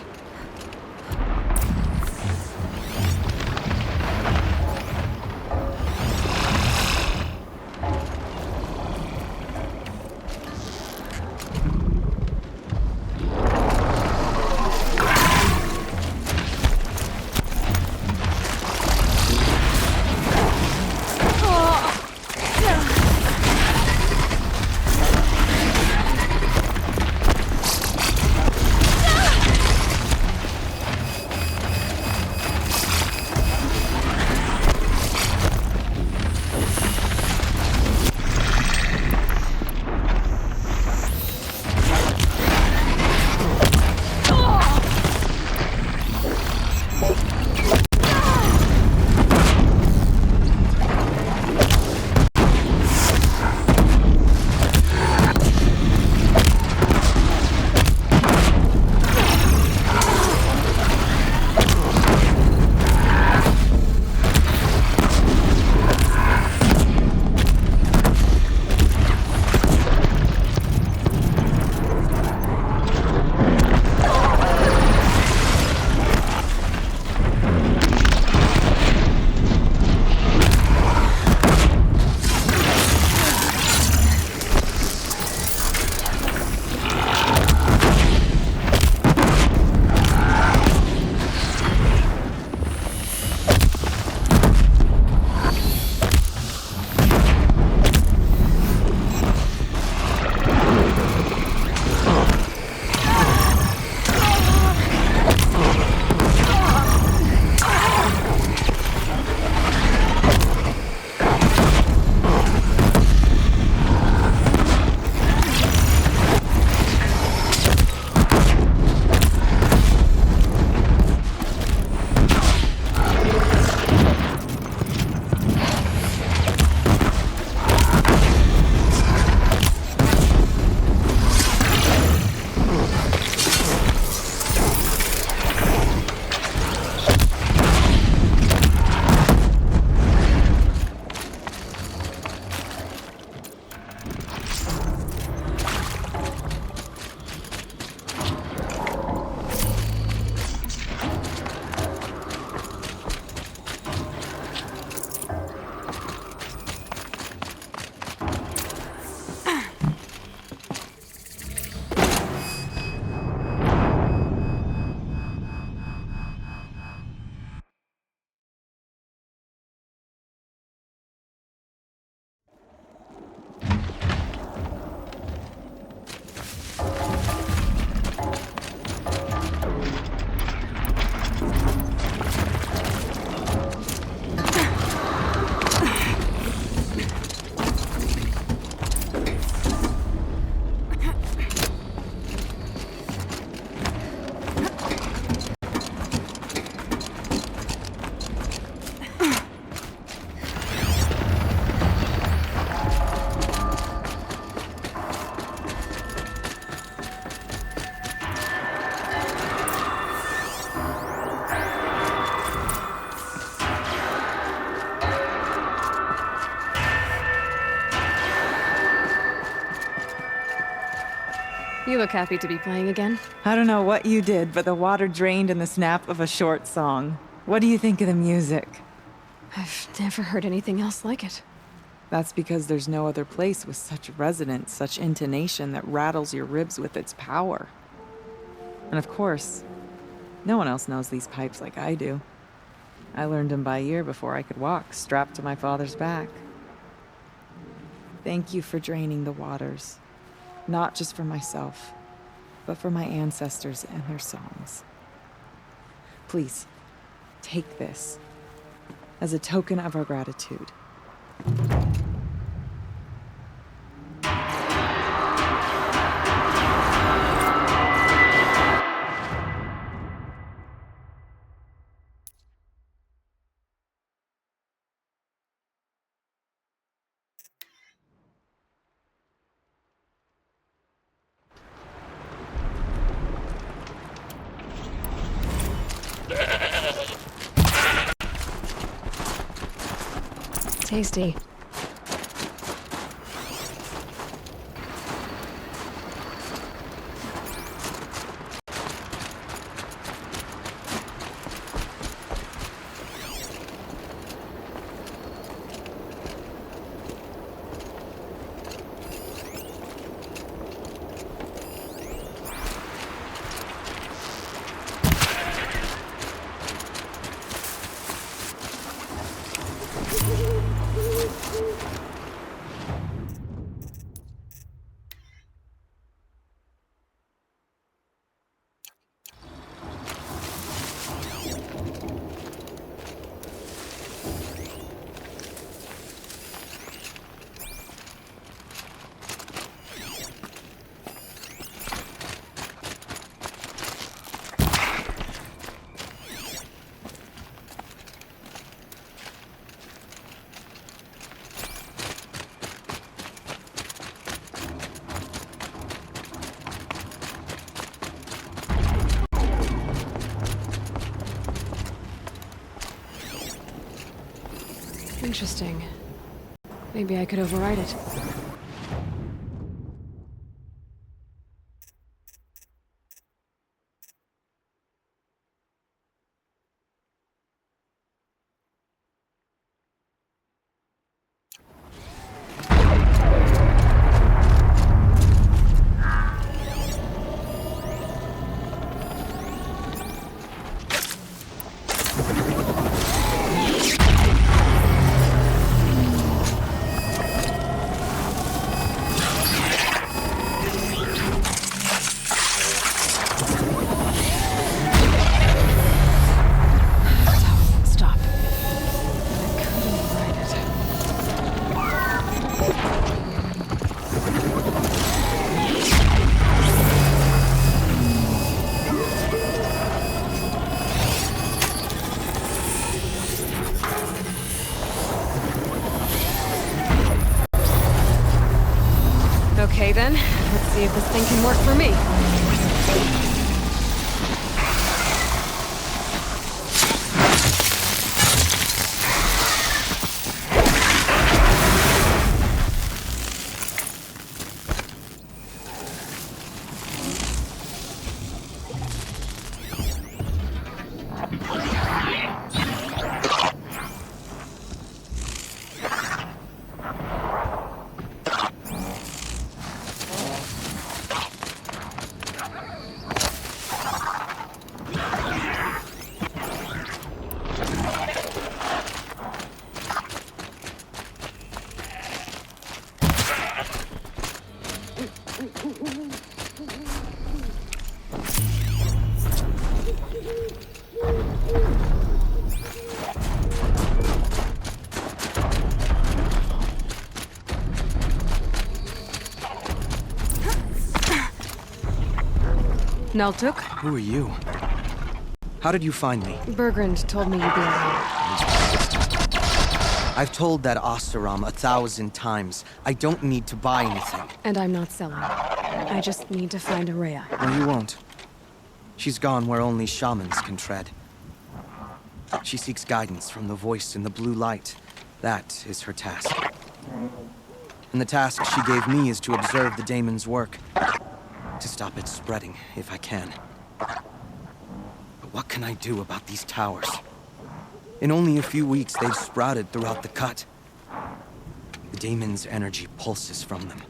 You look happy to be playing again. I don't know what you did, but the water drained in the snap of a short song. What do you think of the music? I've never heard anything else like it. That's because there's no other place with such resonance, such intonation that rattles your ribs with its power. And of course, no one else knows these pipes like I do. I learned them by ear before I could walk, strapped to my father's back. Thank you for draining the waters. Not just for myself, but for my ancestors and their songs. Please, take this as a token of our gratitude. Tasty. Interesting. Maybe I could override it. Okay then, let's see if this thing can work for me. Naltuk? Who are you? How did you find me? Bergrand told me you'd be around. I've told that Oseram 1,000 times. I don't need to buy anything. And I'm not selling. I just need to find Araya. No, you won't. She's gone where only shamans can tread. She seeks guidance from the voice in the blue light. That is her task. And the task she gave me is to observe the daemon's work. to stop it spreading if I can. But what can I do about these towers? In only a few weeks, they've sprouted throughout the cut. The daemon's energy pulses from them,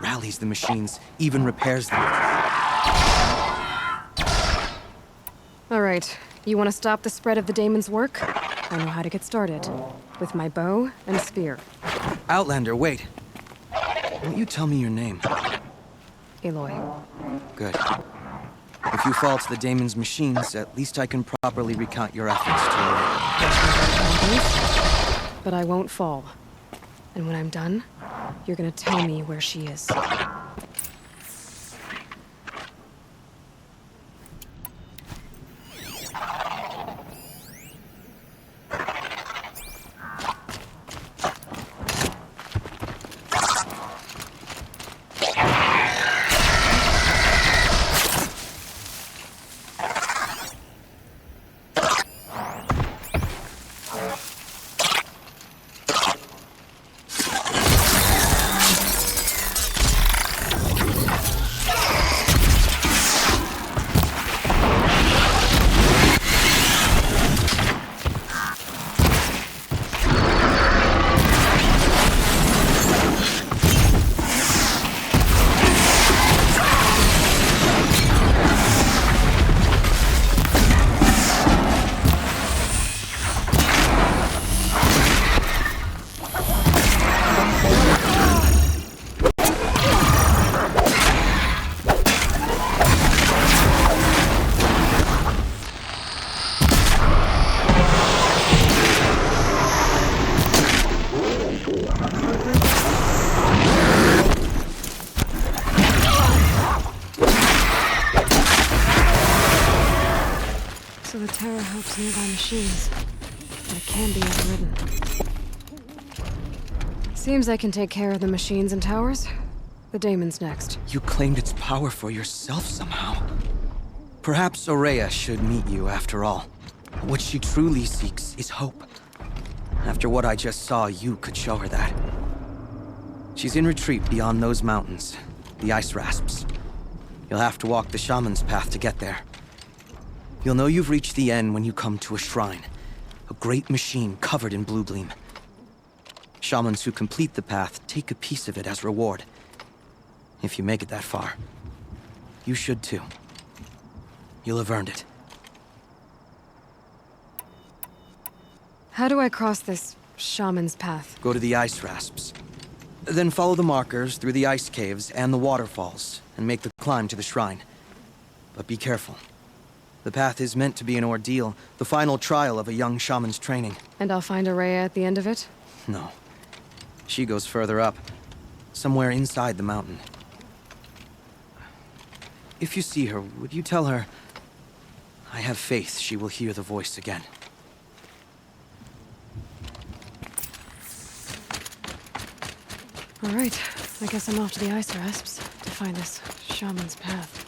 rallies the machines, even repairs them. All right, you want to stop the spread of the daemon's work? I know how to get started. With my bow and spear. Outlander, wait. Won't you tell me your name? Aloy. Good. If you fall to the daemon's machines, at least I can properly recount your efforts to... But I won't fall. And when I'm done, you're gonna tell me where she is. So the tower helps nearby machines, but it can be overridden. Seems I can take care of the machines and towers. The daemon's next. You claimed its power for yourself somehow. Perhaps Aurea should meet you after all. What she truly seeks is hope. After what I just saw, you could show her that. She's in retreat beyond those mountains, the ice rasps. You'll have to walk the shaman's path to get there. You'll know you've reached the end when you come to a shrine. A great machine covered in blue gleam. Shamans who complete the path take a piece of it as reward. If you make it that far, you should too. You'll have earned it. How do I cross this shaman's path? Go to the ice rasps. Then follow the markers through the ice caves and the waterfalls, and make the climb to the shrine. But be careful. The path is meant to be an ordeal, the final trial of a young shaman's training. And I'll find Aurea at the end of it? No. She goes further up, somewhere inside the mountain. If you see her, would you tell her, I have faith she will hear the voice again. All right, I guess I'm off to the ice rasps to find this shaman's path.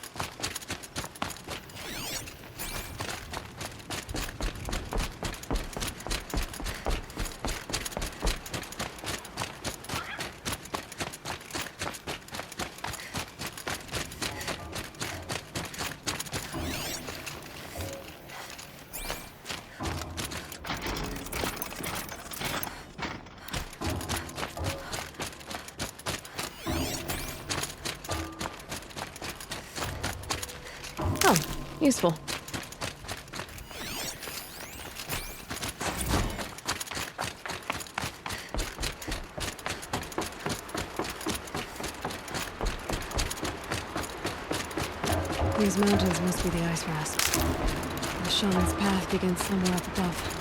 Oh, useful. These mountains must be the ice rasps. The shaman's path begins somewhere up above.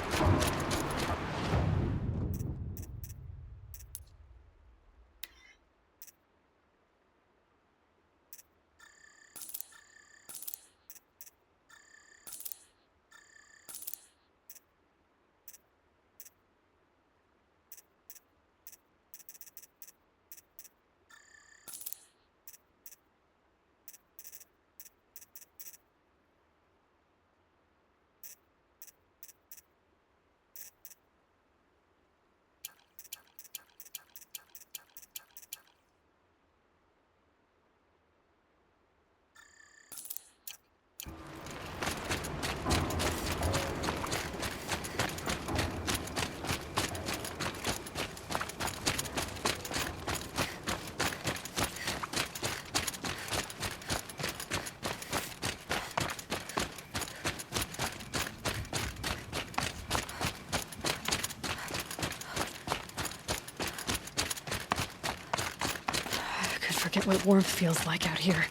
forget what warmth feels like out here.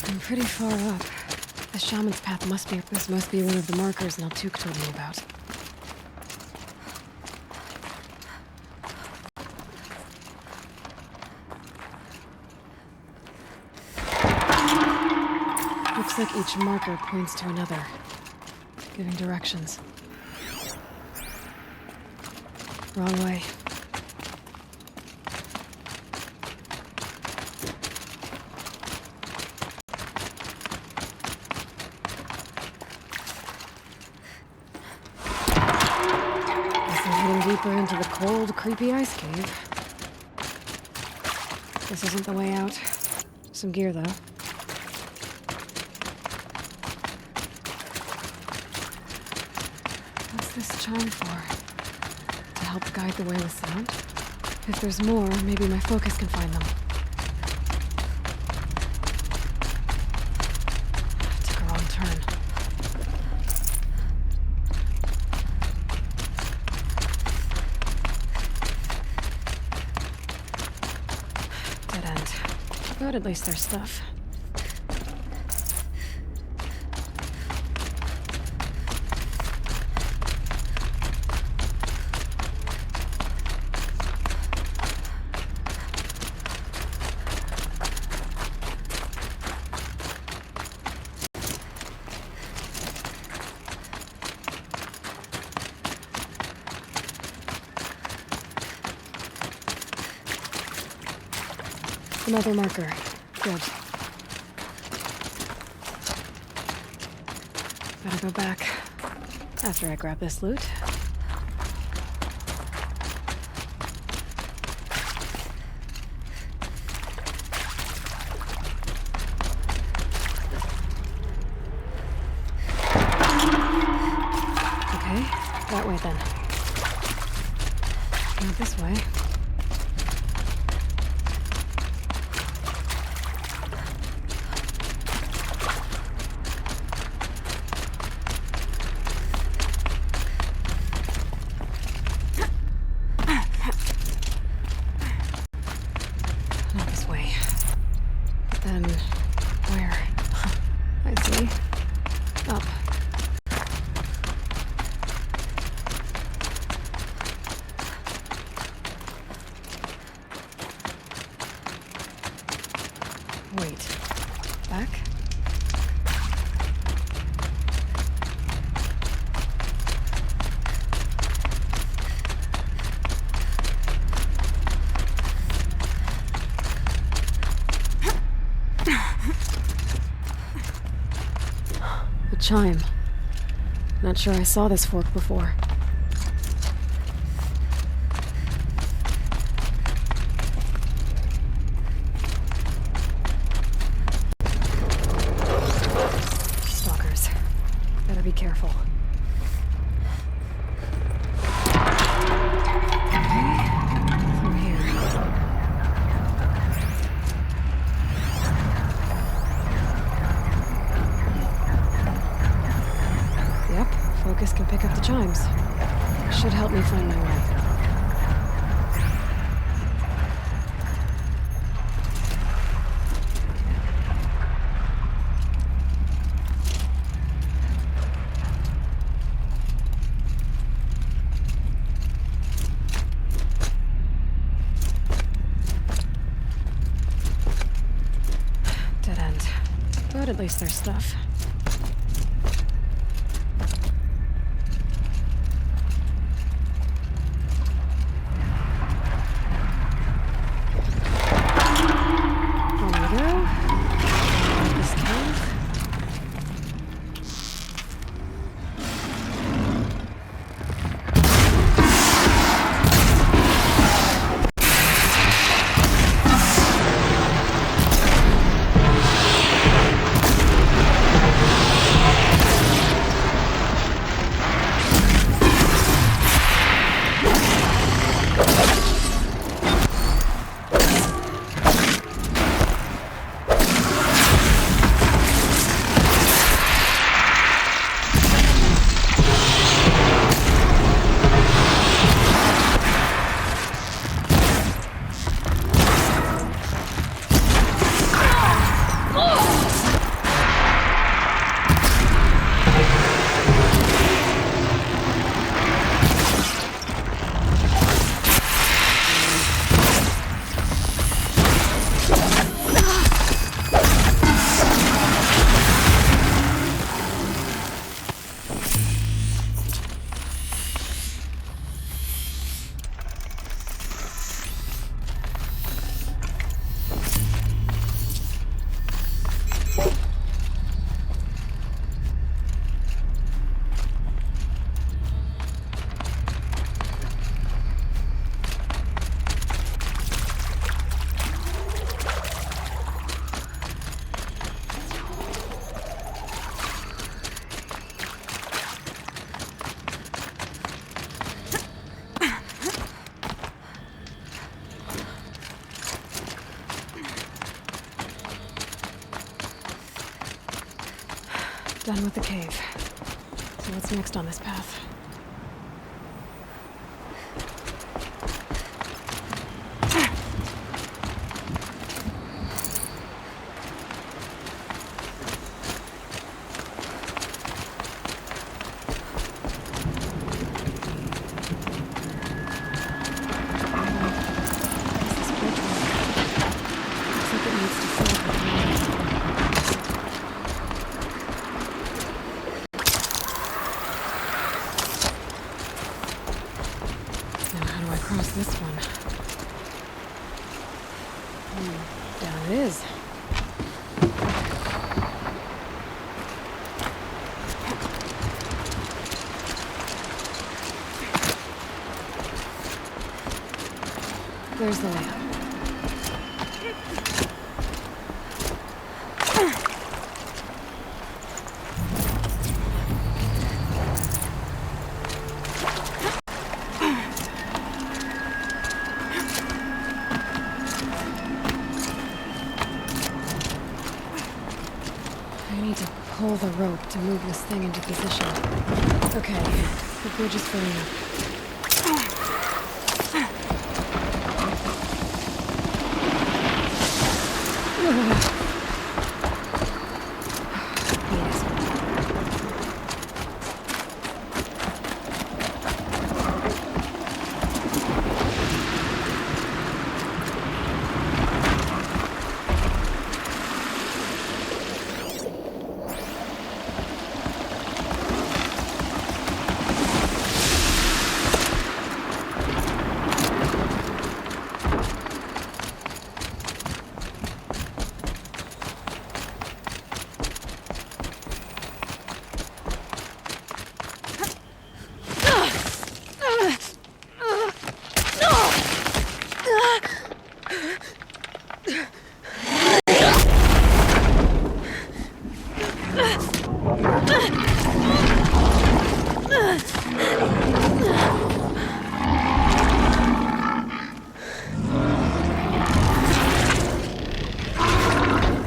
I'm pretty far up. The shaman's path must be... This must be one of the markers Naltuk told me about. Looks like each marker points to another, giving directions. Wrong way. Deeper into the cold, creepy ice cave. This isn't the way out. Some gear, though. What's this chime for? To help guide the way with sound? If there's more, maybe my focus can find them. Took a wrong turn. But at least there's stuff. Another marker. Good. Better go back after I grab this loot. Okay, that way then. Not this way. Wait. Back? A chime. Not sure I saw this fork before. Be careful. Okay, through here. Yep, focus can pick up the chimes. Should help me find my way. But at least there's stuff. Done with the cave. So what's next on this path? Across this one. Down it is. There's the layout. Pull the rope to move this thing into position. Okay, the bridge is filling up.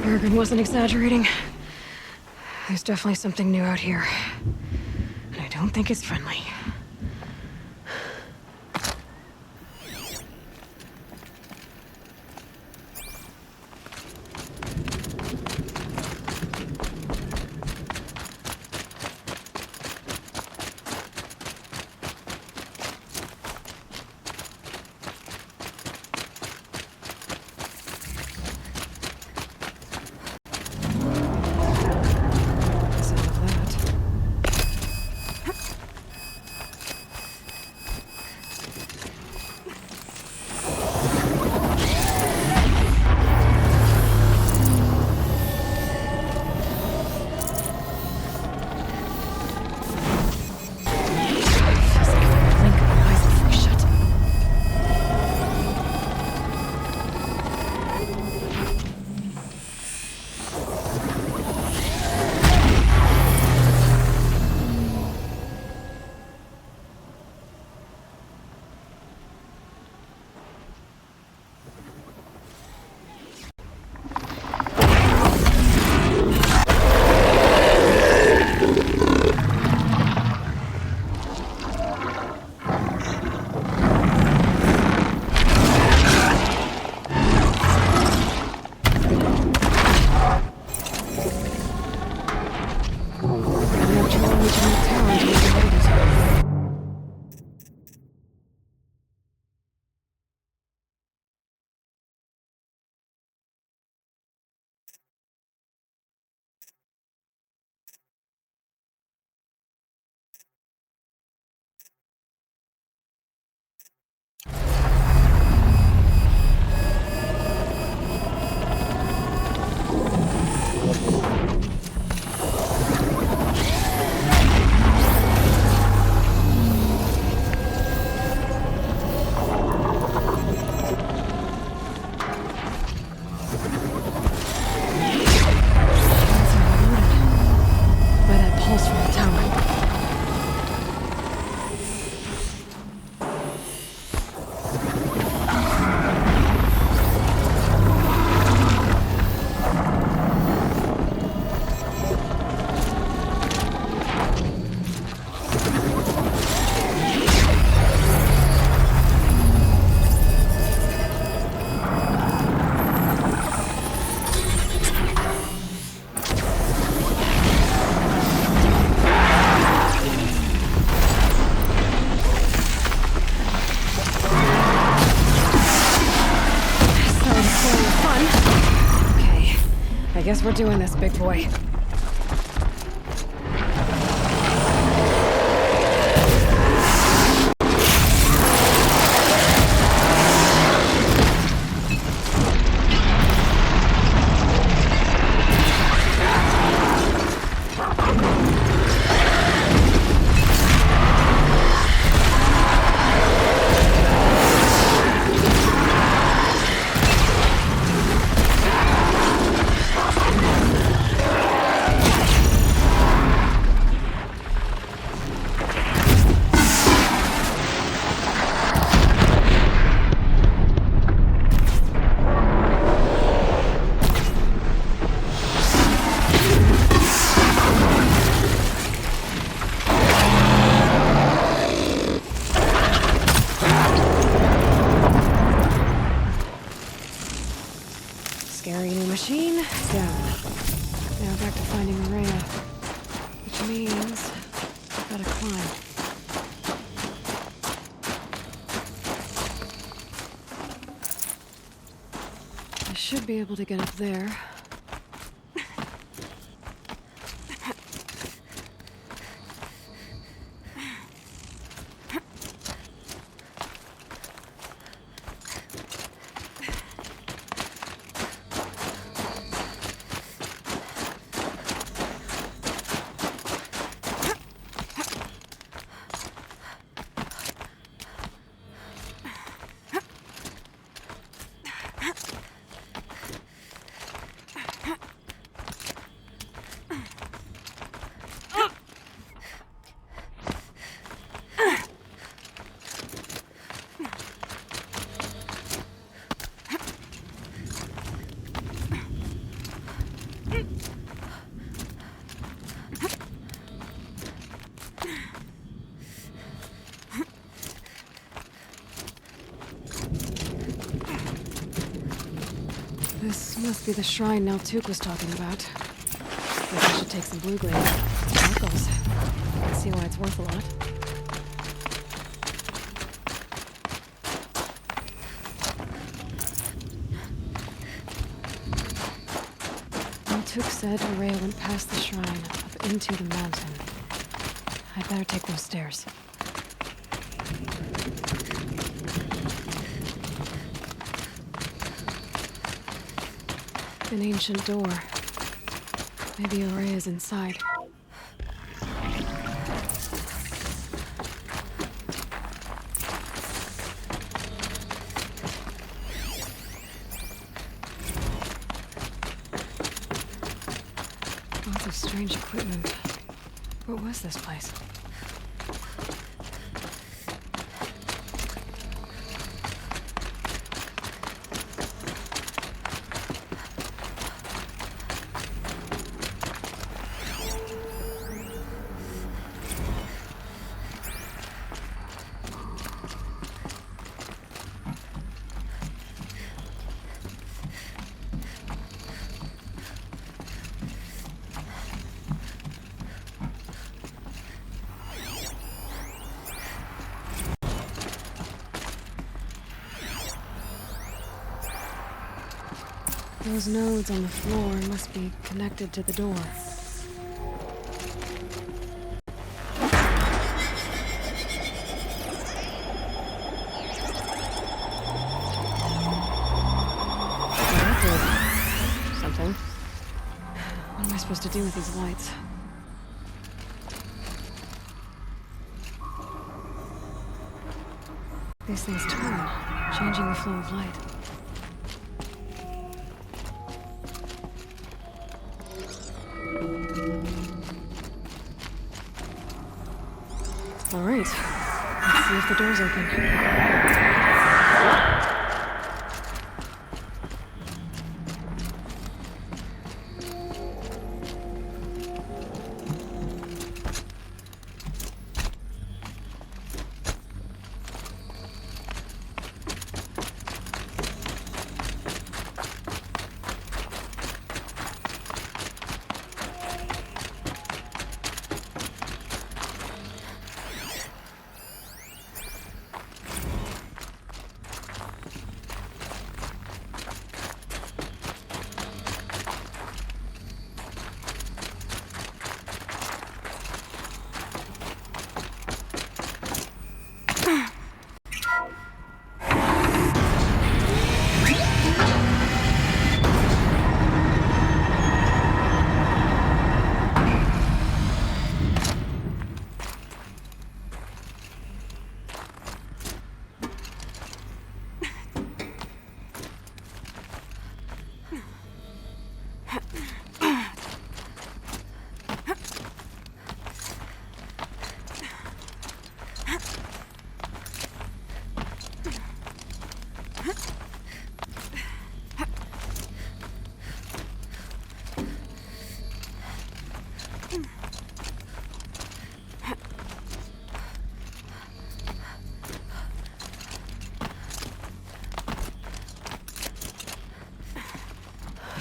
Bergen wasn't exaggerating. There's definitely something new out here. And I don't think it's friendly. guess we're doing this, big boy. Scary new machine, down. Now back to finding Araya. Which means I've gotta climb. I should be able to get up there. This must be the shrine Naltuk was talking about. Guess I should take some blue glade. Sparkles. I can see why it's worth a lot. Naltuk said Araya went past the shrine, up into the mountain. I'd better take those stairs. An ancient door. Maybe Araya's inside. Lots of strange equipment. What was this place? Those nodes on the floor must be connected to the door. Something. What am I supposed to do with these lights? These things turn, changing the flow of light. All right, let's see if the door's open.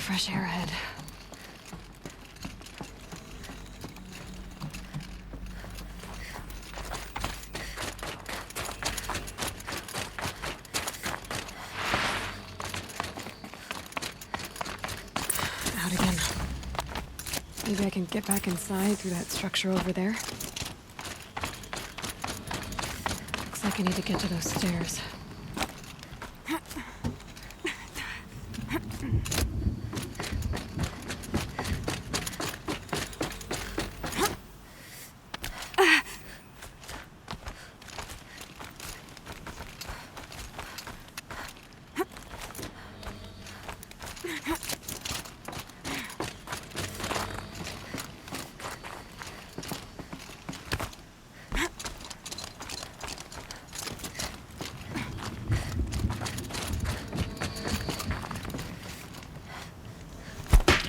fresh air ahead. Out again. Maybe I can get back inside through that structure over there. Looks like I need to get to those stairs.